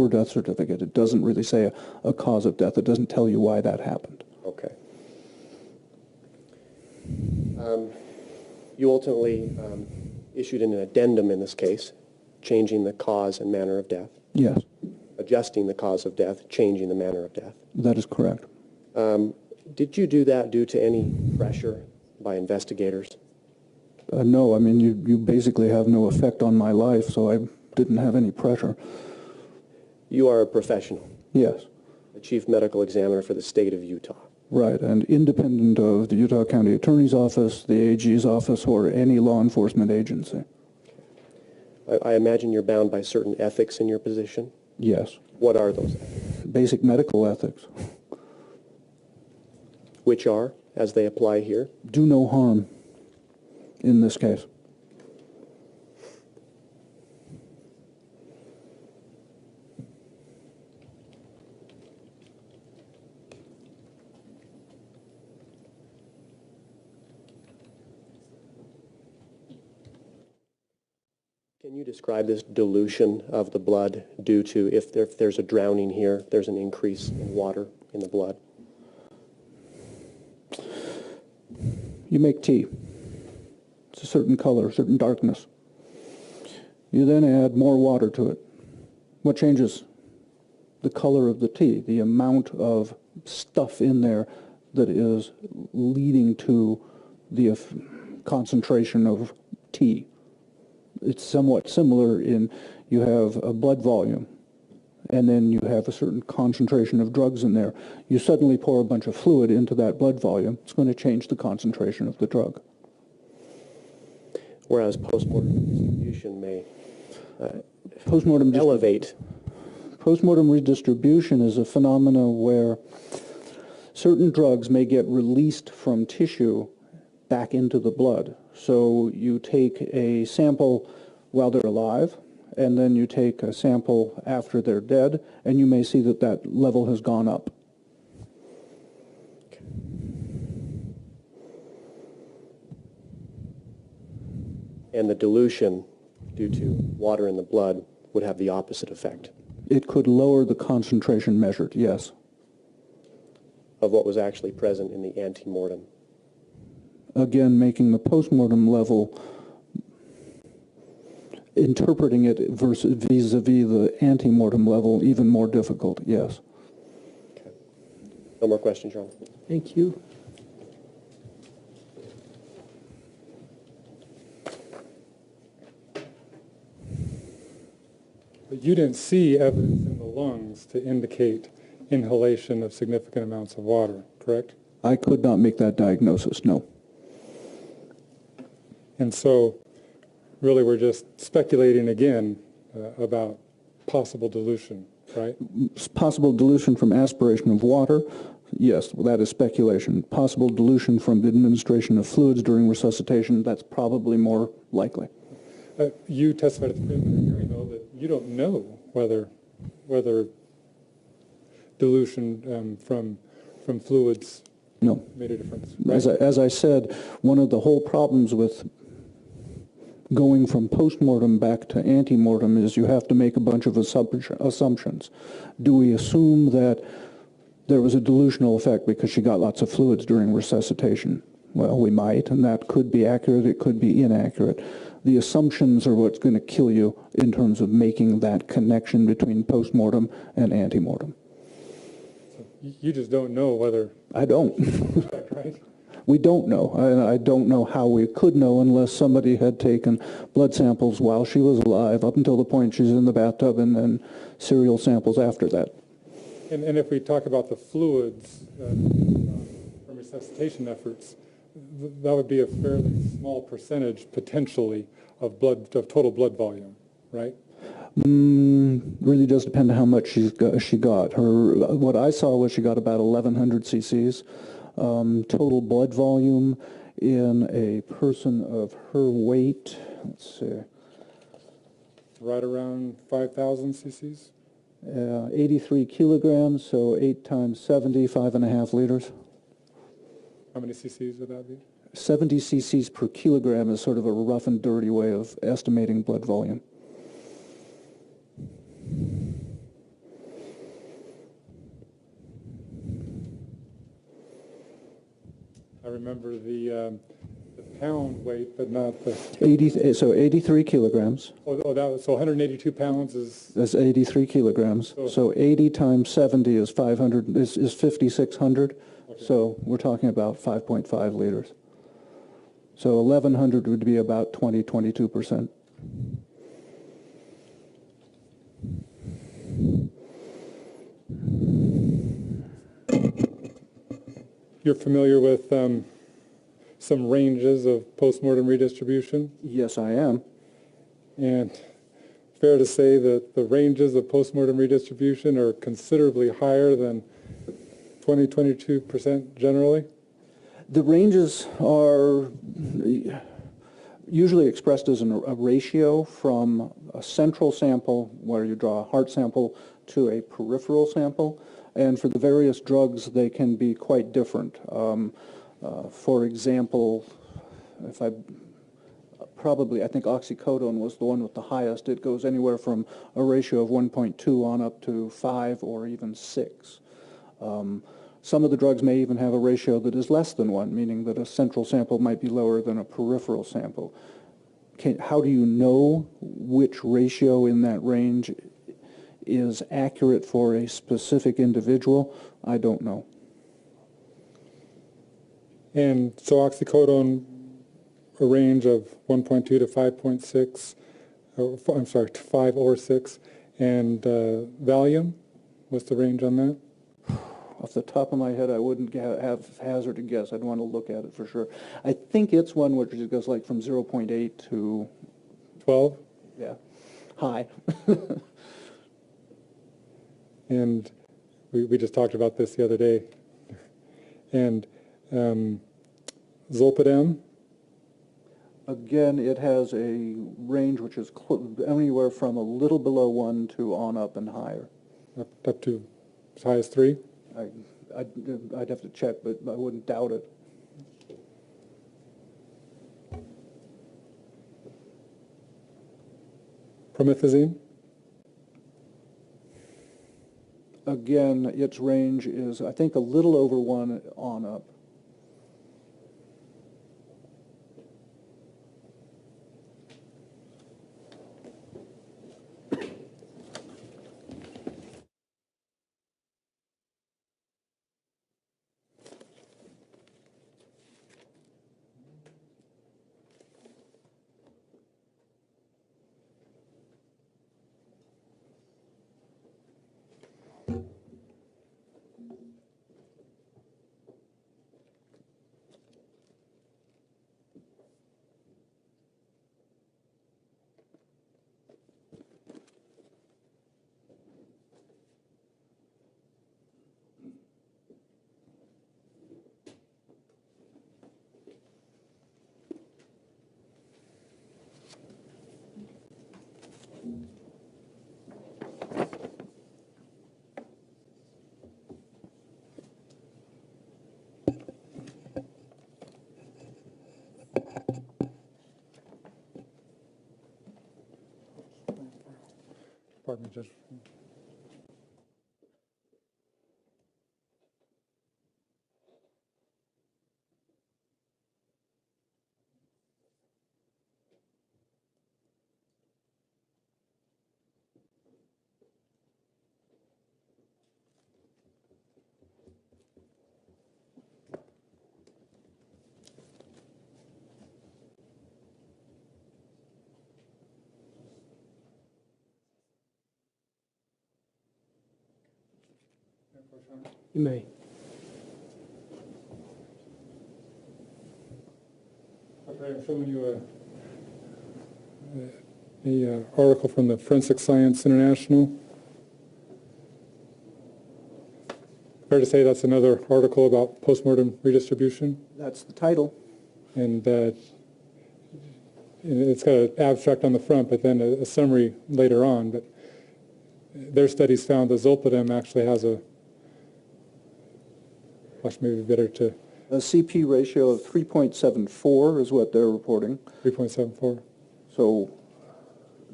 death certificate. It doesn't really say a cause of death. It doesn't tell you why that happened. Okay. You ultimately issued an addendum in this case, changing the cause and manner of death. Yes, Adjusting the cause of death, changing the manner of death. that is correct. Did you do that due to any pressure by investigators? No, I mean, you basically have no effect on my life, so I didn't have any pressure. You are a professional, Yes, a chief medical examiner for the state of Utah. right, and independent of the Utah County Attorney's Office, the AG's office, or any law enforcement agency. I imagine you're bound by certain ethics in your position. Yes, What are those ethics? basic medical ethics. Which are, as they apply here? Do no harm in this case. Can you describe this dilution of the blood due to if there's a drowning here, there's an increase in water in the blood? You make tea. It's a certain color, certain darkness. You then add more water to it. What changes? The color of the tea, the amount of stuff in there that is leading to the concentration of tea. It's somewhat similar in you have a blood volume, and then you have a certain concentration of drugs in there. You suddenly pour a bunch of fluid into that blood volume, it's going to change the concentration of the drug. Whereas postmortem distribution may elevate. Postmortem redistribution is a phenomena where certain drugs may get released from tissue back into the blood. So you take a sample while they're alive, and then you take a sample after they're dead, and you may see that that level has gone up. And the dilution due to water in the blood would have the opposite effect It could lower the concentration measured, yes. of what was actually present in the ante-mortem. Again, making the postmortem level, interpreting it versus vis-a-vis the ante-mortem level, even more difficult, yes. Okay. No more questions, Your Honor. Thank you. But you didn't see evidence in the lungs to indicate inhalation of significant amounts of water, correct? I could not make that diagnosis, no. And so, really, we're just speculating again about possible dilution, right? Possible dilution from aspiration of water, yes, that is speculation. Possible dilution from the administration of fluids during resuscitation, that's probably more likely. You testified at the preliminary hearing, though, that you don't know whether dilution from fluids No. made a difference. Right? As I said, one of the whole problems with going from postmortem back to antemortem is you have to make a bunch of assumptions. Do we assume that there was a dilutional effect because she got lots of fluids during resuscitation? Well, we might, and that could be accurate, it could be inaccurate. The assumptions are what's going to kill you in terms of making that connection between postmortem and antemortem. So you just don't know whether. I don't. Right? We don't know. I don't know how we could know unless somebody had taken blood samples while she was alive up until the point she's in the bathtub, and then serial samples after that. And if we talk about the fluids from resuscitation efforts, that would be a fairly small percentage potentially of total blood volume, right? Really does depend on how much she got. What I saw was she got about 1,100 cc's. Total blood volume in a person of her weight, let's see, Right around 5,000 cc's? 83 kilograms, so 8 times 70, 5.5 liters. How many cc's would that be? 70 cc's per kilogram is sort of a rough and dirty way of estimating blood volume. I remember the pound weight, but not the... 83 kilograms. That was, so 182 pounds is... That's 83 kilograms. So 80 times 70 is 500, is 5,600. Okay. So we're talking about 5.5 liters. So 1,100 would be about 22%. You're familiar with some ranges of postmortem redistribution? Yes, I am. And fair to say that the ranges of postmortem redistribution are considerably higher than 22% generally? The ranges are usually expressed as a ratio from a central sample, where you draw a heart sample, to a peripheral sample. And for the various drugs, they can be quite different. For example, I think oxycodone was the one with the highest. It goes anywhere from a ratio of 1.2 on up to 5 or even 6. Some of the drugs may even have a ratio that is less than 1, meaning that a central sample might be lower than a peripheral sample. How do you know which ratio in that range is accurate for a specific individual? I don't know. And so oxycodone, a range of 1.2 to 5.6, I'm sorry, to 5 or 6, and Valium, what's the range on that? Off the top of my head, I wouldn't hazard a guess. I'd want to look at it for sure. I think it's one which goes like from 0.8 to... 12? Yeah, high. And we just talked about this the other day. And Zolpidem? Again, it has a range which is anywhere from a little below 1 to on up and higher. Up to as high as 3? I'd have to check, but I wouldn't doubt it. Promethazine? Again, its range is, I think, a little over 1 on up. Pardon me, Judge. You may. Okay, I'm showing you article from the Forensic Science International. Fair to say that's another article about postmortem redistribution? That's the title. And it's got an abstract on the front, but then a summary later on. But their studies found that zolpidem actually has a, watch, maybe better to... A CP ratio of 3.74 is what they're reporting. 3.74. So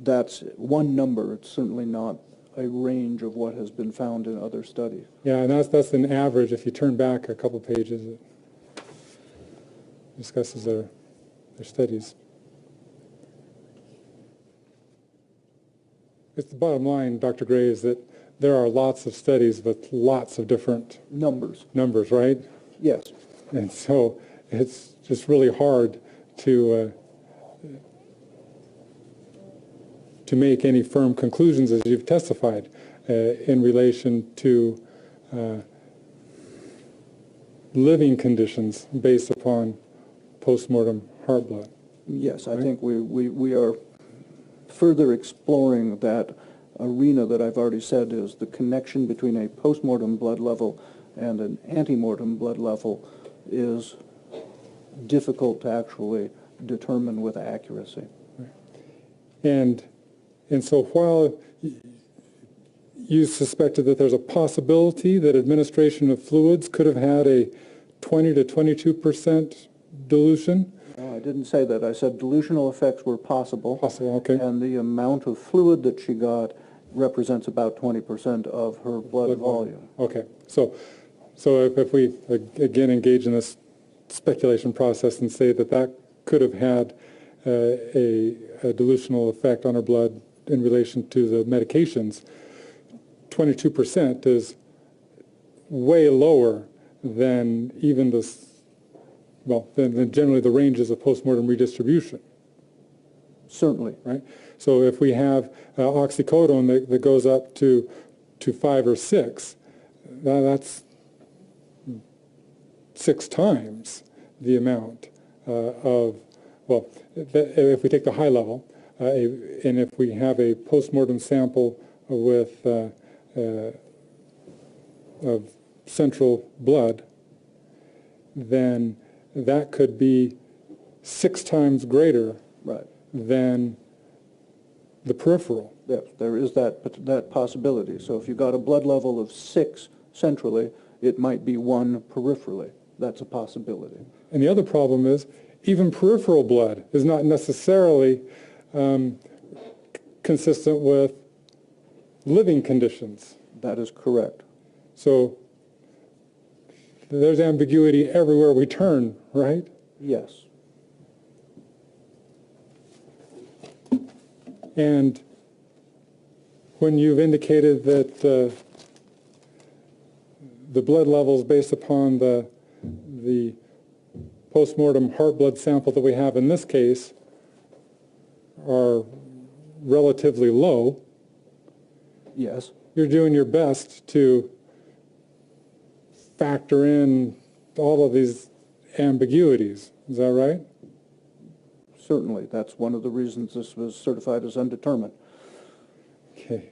that's one number. It's certainly not a range of what has been found in other studies. Yeah, and that's an average. If you turn back a couple pages, it discusses their studies. It's the bottom line, Dr. Gray, is that there are lots of studies with lots of different Numbers. right? Yes. And so it's just really hard to make any firm conclusions, as you've testified, in relation to living conditions based upon postmortem heart blood. Yes, I think we are further exploring that arena that I've already said is the connection between a postmortem blood level and an antemortem blood level is difficult to actually determine with accuracy. And so while you suspected that there's a possibility that administration of fluids could have had a 20 to 22% dilution. I didn't say that. I said dilutional effects were possible. Possible, okay. And the amount of fluid that she got represents about 20% of her blood volume. Okay. So if we, again, engage in this speculation process and say that that could have had a dilutional effect on her blood in relation to the medications, 22% is way lower than even this, well, than generally the ranges of postmortem redistribution. Certainly. Right? So if we have oxycodone that goes up to 5 or 6, that's 6 times the amount of, well, if we take the high level, and if we have a postmortem sample with of central blood, then that could be 6 times greater Right. than the peripheral. Yes, there is that possibility. So if you got a blood level of 6 centrally, it might be 1 peripherally. That's a possibility. And the other problem is, even peripheral blood is not necessarily consistent with living conditions. That is correct. So there's ambiguity everywhere we turn, right? Yes. And when you've indicated that the blood levels based upon the postmortem heart blood sample that we have in this case are relatively low, Yes. you're doing your best to factor in all of these ambiguities. Is that right? Certainly. That's one of the reasons this was certified as undetermined. Okay.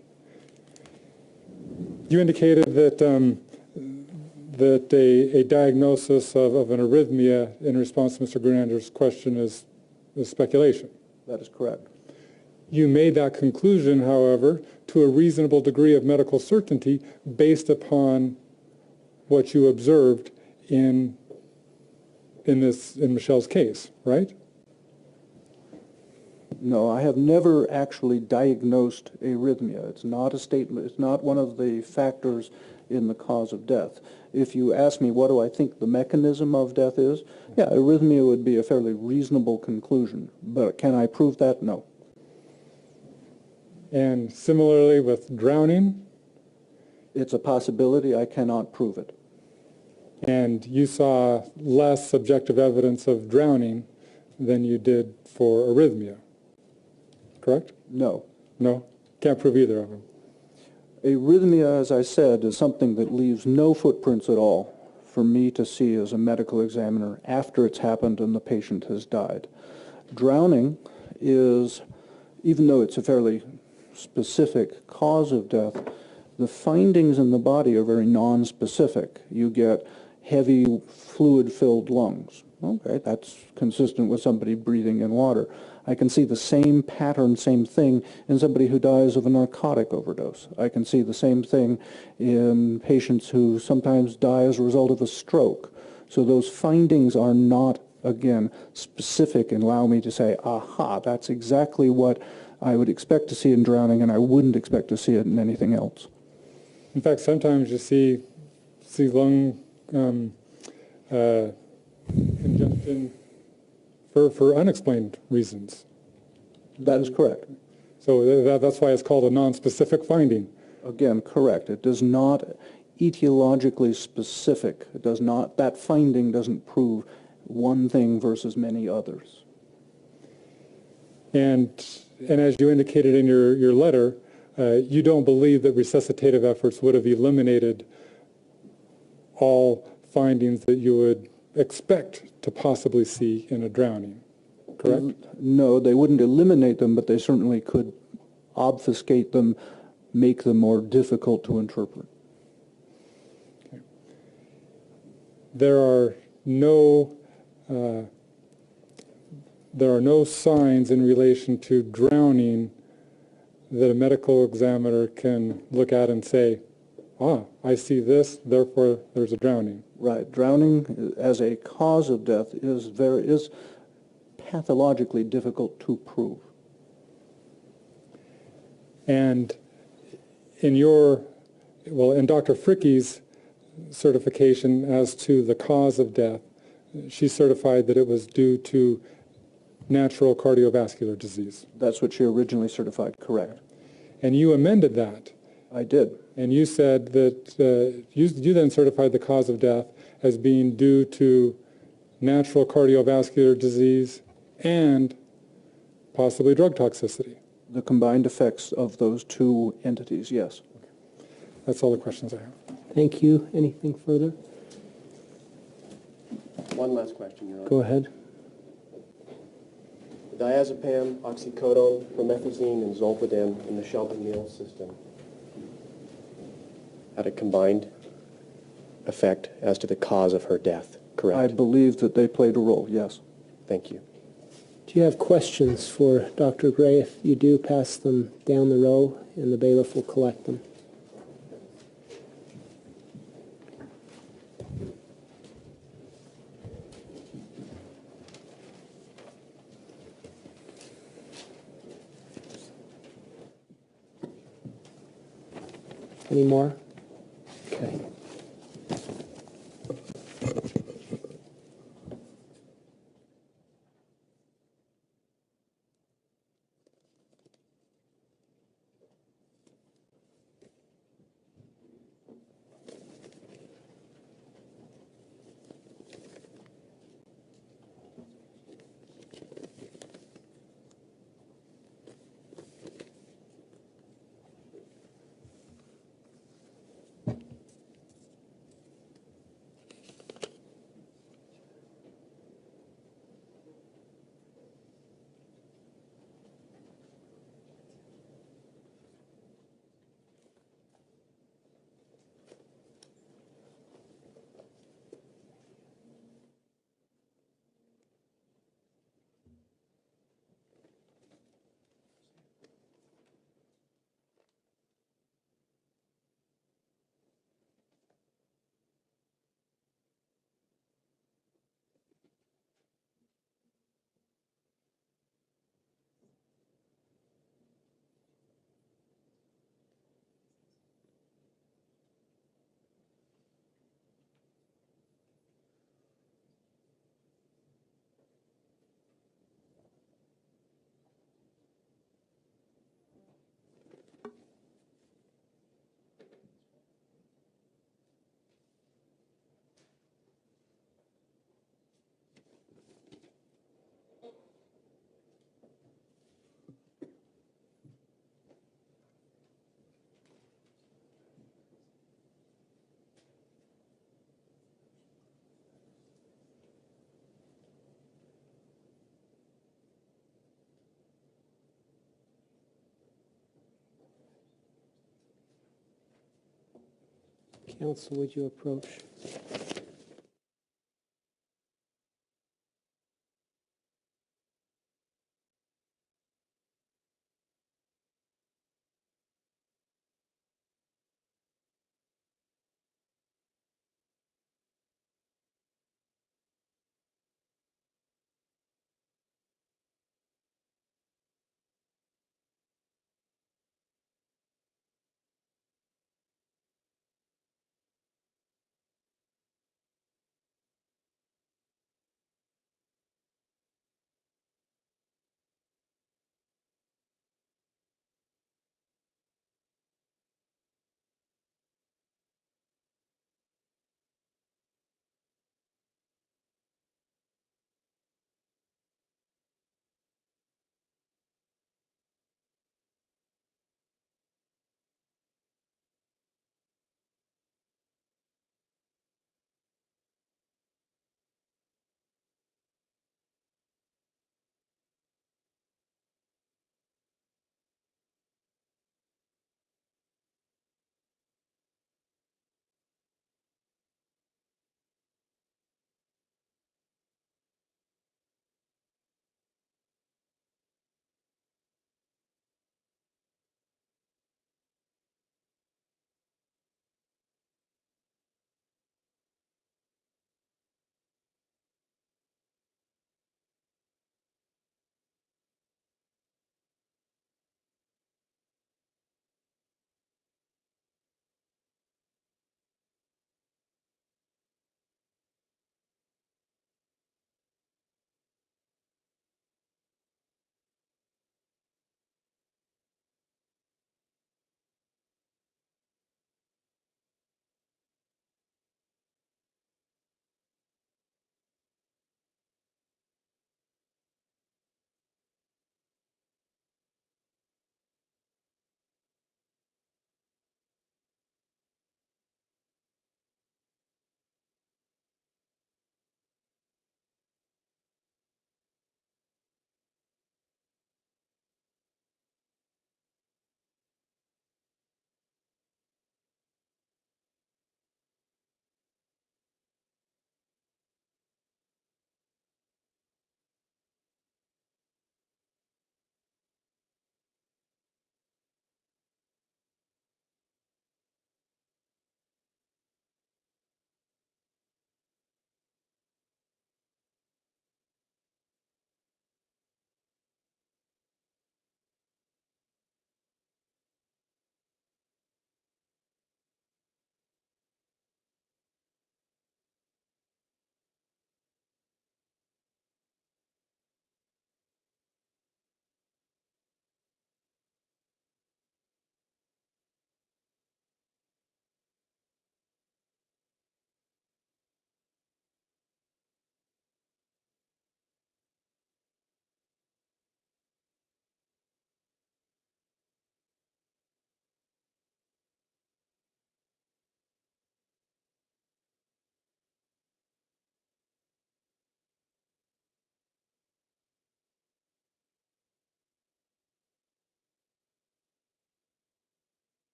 You indicated that that a diagnosis of an arrhythmia in response to Mr. Grander's question is speculation. That is correct. You made that conclusion, however, to a reasonable degree of medical certainty based upon what you observed in Michele's case, right? No, I have never actually diagnosed arrhythmia. It's not a statement. It's not one of the factors in the cause of death. If you ask me what do I think the mechanism of death is, yeah, arrhythmia would be a fairly reasonable conclusion. But can I prove that? No. And similarly with drowning? It's a possibility. I cannot prove it. And you saw less subjective evidence of drowning than you did for arrhythmia, correct? No. No? Can't prove either of them. Arrhythmia, as I said, is something that leaves no footprints at all for me to see as a medical examiner after it's happened and the patient has died. Drowning is even though it's a fairly specific cause of death, the findings in the body are very non-specific. You get heavy fluid-filled lungs. Okay, that's consistent with somebody breathing in water. I can see the same pattern, same thing in somebody who dies of a narcotic overdose. I can see the same thing in patients who sometimes die as a result of a stroke. So those findings are not, again, specific and allow me to say, aha, that's exactly what I would expect to see in drowning, and I wouldn't expect to see it in anything else. In fact, sometimes you see lung congestion for unexplained reasons. That is correct. So that's why it's called a non-specific finding. Again, correct. It does not etiologically specific. It does not, that finding doesn't prove one thing versus many others. And as you indicated in your letter, you don't believe that resuscitative efforts would have eliminated all findings that you would expect to possibly see in a drowning, correct? No, they wouldn't eliminate them, but they certainly could obfuscate them, make them more difficult to interpret. Okay. There are no signs in relation to drowning that a medical examiner can look at and say, I see this, therefore there's a drowning. Right. Drowning as a cause of death is pathologically difficult to prove. And in Dr. Fricke's certification as to the cause of death, she certified that it was due to natural cardiovascular disease. That's what she originally certified, correct. And you amended that. I did. And you said that you then certified the cause of death as being due to natural cardiovascular disease and possibly drug toxicity. The combined effects of those two entities, yes. That's all the questions I have. Thank you. Anything further? One last question, Your Honor. Go ahead. Diazepam, oxycodone, promethazine, and zolpidem in the MacNeill system had a combined effect as to the cause of her death, correct? I believe that they played a role, yes. Thank you. Do you have questions for Dr. Gray? If you do, pass them down the row, and the bailiff will collect them. Any more? Okay. Counsel, would you approach?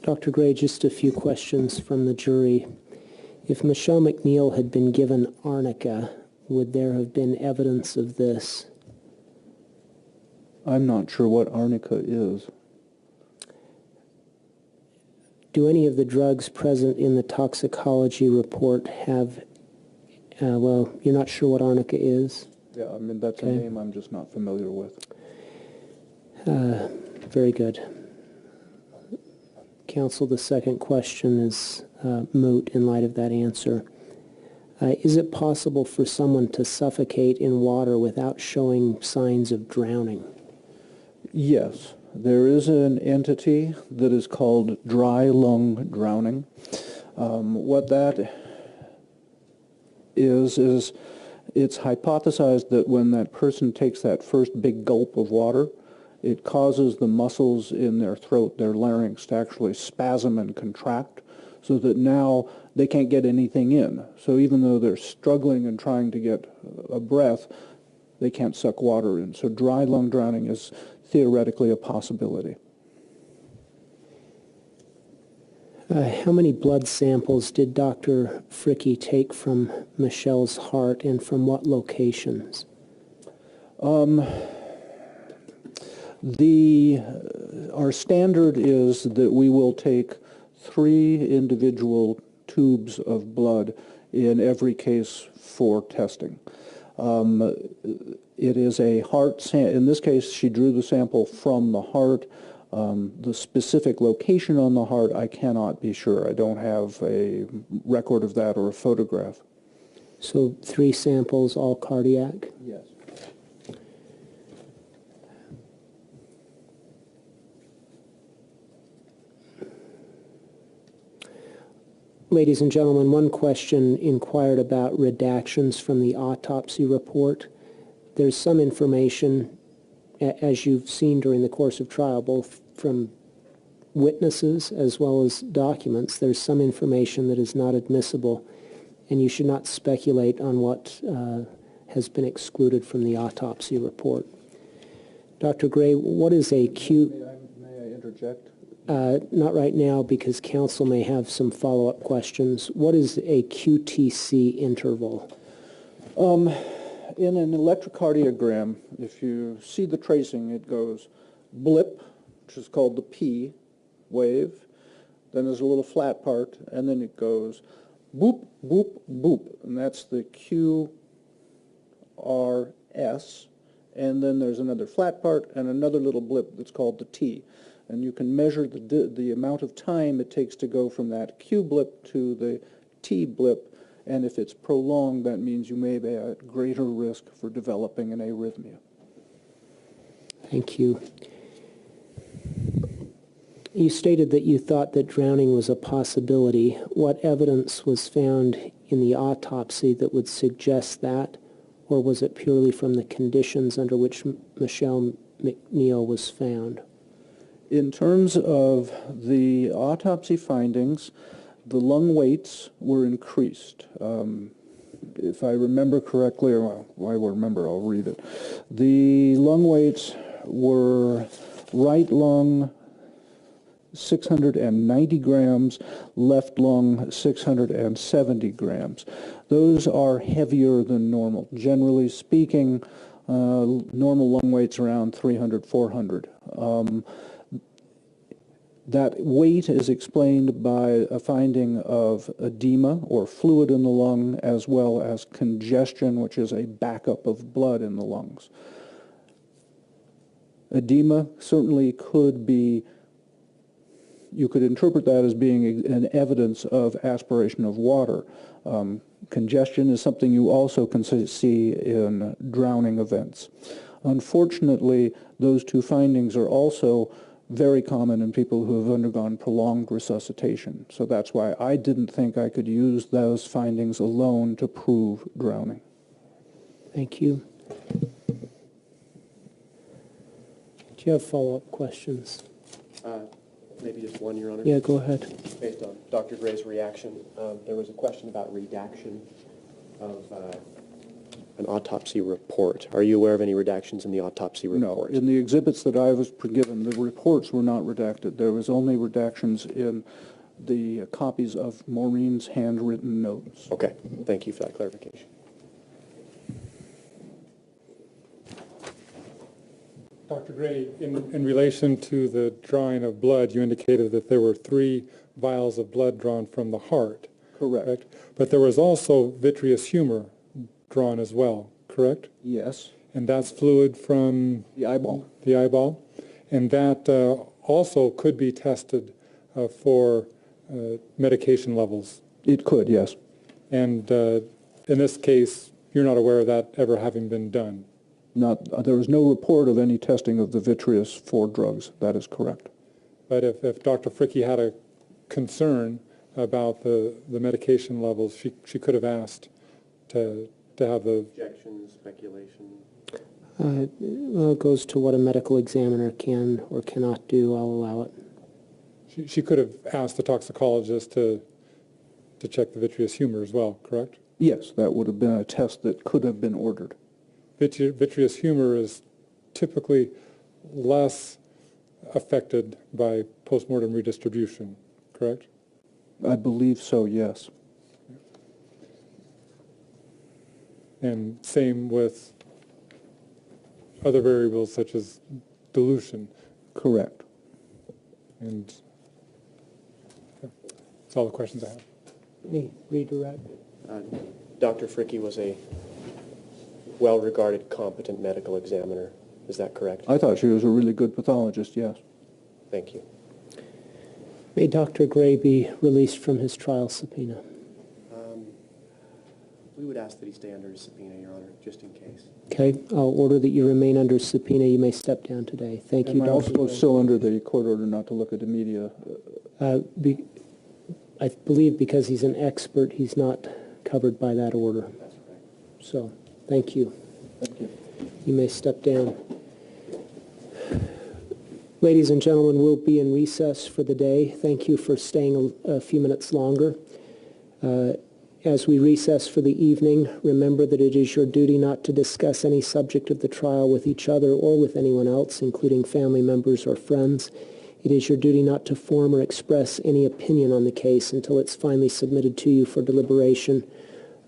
Dr. Gray, just a few questions from the jury. If Michele MacNeill had been given arnica, would there have been evidence of this? I'm not sure what arnica is. Do any of the drugs present in the toxicology report have, well, you're not sure what arnica is? Yeah, I mean, that's a Okay. name I'm just not familiar with. Very good. Counsel, the second question is moot in light of that answer. Is it possible for someone to suffocate in water without showing signs of drowning? Yes, there is an entity that is called dry lung drowning. What that is it's hypothesized that when that person takes that first big gulp of water, it causes the muscles in their throat, their larynx, to actually spasm and contract, so that now they can't get anything in. So even though they're struggling and trying to get a breath, they can't suck water in. So dry lung drowning is theoretically a possibility. How many blood samples did Dr. Fricke take from Michele's heart, and from what locations? Our standard is that we will take 3 individual tubes of blood in every case for testing. It is a heart sample. In this case, she drew the sample from the heart. The specific location on the heart, I cannot be sure. I don't have a record of that or a photograph. So 3 samples, all cardiac? Yes. Ladies and gentlemen, one question inquired about redactions from the autopsy report. There's some information, as you've seen during the course of trial, both from witnesses as well as documents. There's some information that is not admissible, and you should not speculate on what has been excluded from the autopsy report. Dr. Gray, what is a May I interject? not right now, because counsel may have some follow-up questions. What is a QTC interval? In an electrocardiogram, if you see the tracing, it goes blip, which is called the P wave, then there's a little flat part, and then it goes boop, boop, boop, and that's the QRS, and then there's another flat part and another little blip that's called the T. And you can measure the amount of time it takes to go from that Q blip to the T blip, and if it's prolonged, that means you may be at greater risk for developing an arrhythmia. Thank you. You stated that you thought that drowning was a possibility. What evidence was found in the autopsy that would suggest that, or was it purely from the conditions under which Michele MacNeill was found? In terms of the autopsy findings, the lung weights were increased. If I remember correctly, or well, I will remember, I'll read it. The lung weights were right lung 690 grams, left lung 670 grams. Those are heavier than normal. Generally speaking, normal lung weight's around 300, 400. That weight is explained by a finding of edema or fluid in the lung, as well as congestion, which is a backup of blood in the lungs. Edema certainly could be, you could interpret that as being an evidence of aspiration of water. Congestion is something you also can see in drowning events. Unfortunately, those two findings are also very common in people who have undergone prolonged resuscitation. So that's why I didn't think I could use those findings alone to prove drowning. Thank you. Do you have follow-up questions? Maybe just one, Your Honor. Yeah, go ahead. Based on Dr. Gray's reaction, there was a question about redaction of an autopsy report. Are you aware of any redactions in the autopsy No, report? in the exhibits that I was given, the reports were not redacted. There was only redactions in the copies of Maureen's handwritten notes. Okay, thank you for that clarification. Dr. Gray, in relation to the drawing of blood, you indicated that there were 3 vials of blood drawn from the heart. Correct. But there was also vitreous humor drawn as well, correct? Yes. And that's fluid from The eyeball. the eyeball. And that also could be tested for medication levels. It could, yes. And in this case, you're not aware of that ever having been done. There was no report of any testing of the vitreous for drugs. That is correct. But if Dr. Fricke had a concern about the medication levels, she could have asked to have the... Objections, speculation? Well, it goes to what a medical examiner can or cannot do. I'll allow it. She could have asked the toxicologist to check the vitreous humor as well, correct? Yes, that would have been a test that could have been ordered. Vitreous humor is typically less affected by postmortem redistribution, correct? I believe so, yes. And same with other variables such as dilution. Correct. And that's all the questions I have. Any redirect? Dr. Fricke was a well-regarded, competent medical examiner. Is that correct? I thought she was a really good pathologist, yes. Thank you. May Dr. Gray be released from his trial subpoena. We would ask that he stay under his subpoena, Your Honor, just in case. Okay, I'll order that you remain under subpoena. You may step down today. Thank you, Am I Dr. also Gray. still under the court order not to look at the media? I believe because he's an expert, he's not covered by that order. That's correct. So, thank you. Thank you. You may step down. Ladies and gentlemen, we'll be in recess for the day. Thank you for staying a few minutes longer. As we recess for the evening, remember that it is your duty not to discuss any subject of the trial with each other or with anyone else, including family members or friends. It is your duty not to form or express any opinion on the case until it's finally submitted to you for deliberation.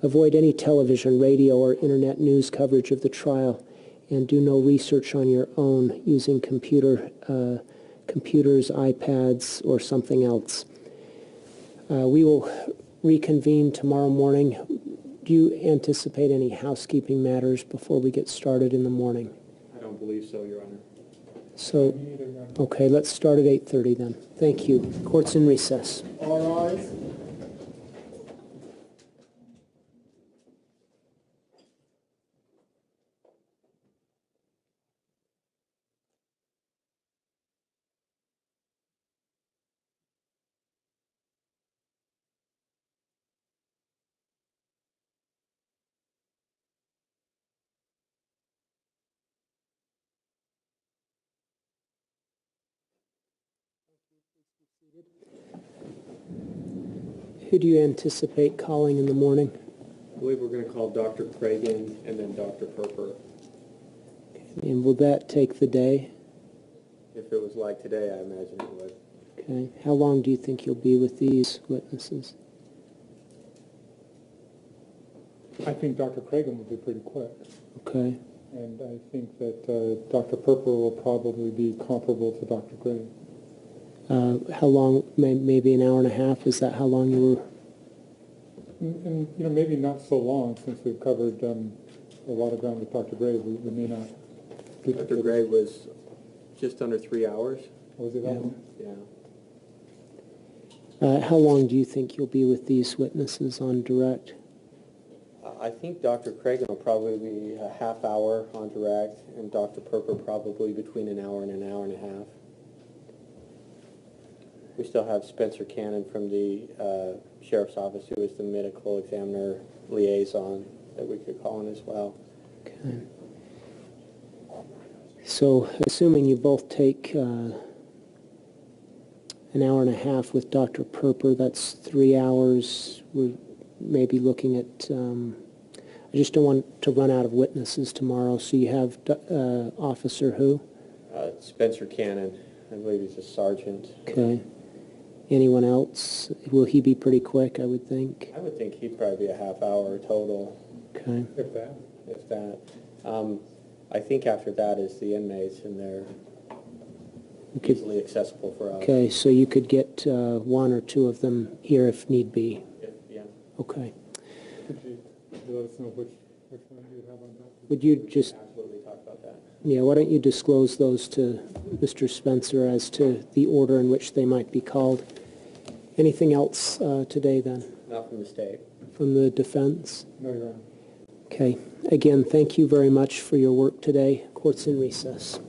Avoid any television, radio, or internet news coverage of the trial, and do no research on your own using computers, iPads, or something else. We will reconvene tomorrow morning. Do you anticipate any housekeeping matters before we get started in the morning? I don't believe so, Your Honor. So, okay, let's start at 8:30 then. Thank you. Court's in recess. All rise. Who do you anticipate calling in the morning? I believe we're going to call Dr. Cragen and then Dr. Perper. And will that take the day? If it was like today, I imagine it would. Okay. How long do you think you'll be with these witnesses? I think Dr. Cragen will be pretty quick. Okay. And I think that Dr. Perper will probably be comparable to Dr. Gray. How long? Maybe an hour and a half? Is that how long you were? And maybe not so long, since we've covered a lot of ground with Dr. Gray. We may not. Dr. Gray was just under 3 hours. Was it that long? Yeah. How long do you think you'll be with these witnesses on direct? I think Dr. Cragen will probably be a half hour on direct, and Dr. Perper probably between an hour and an hour and a half. We still have Spencer Cannon from the Sheriff's Office, who is the medical examiner liaison, that we could call in as well. Okay. So, assuming you both take an hour and a half with Dr. Perper, that's 3 hours. We're maybe looking at, I just don't want to run out of witnesses tomorrow, so you have Officer who? Spencer Cannon, I believe he's a sergeant. Okay. Anyone else? Will he be pretty quick, I would think? I would think he'd probably be a half hour total, Okay. If that. if that. I think after that is the inmates, and they're We could- easily accessible for us. Okay, so you could get one or two of them here if need be. Yeah. Okay. Could you let us know which one you have on that? Would you just, Absolutely talk about that. yeah, why don't you disclose those to Mr. Spencer as to the order in which they might be called? Anything else today then Not from the state. from the defense? No, Your Honor. Okay. Again, thank you very much for your work today. Court's in recess.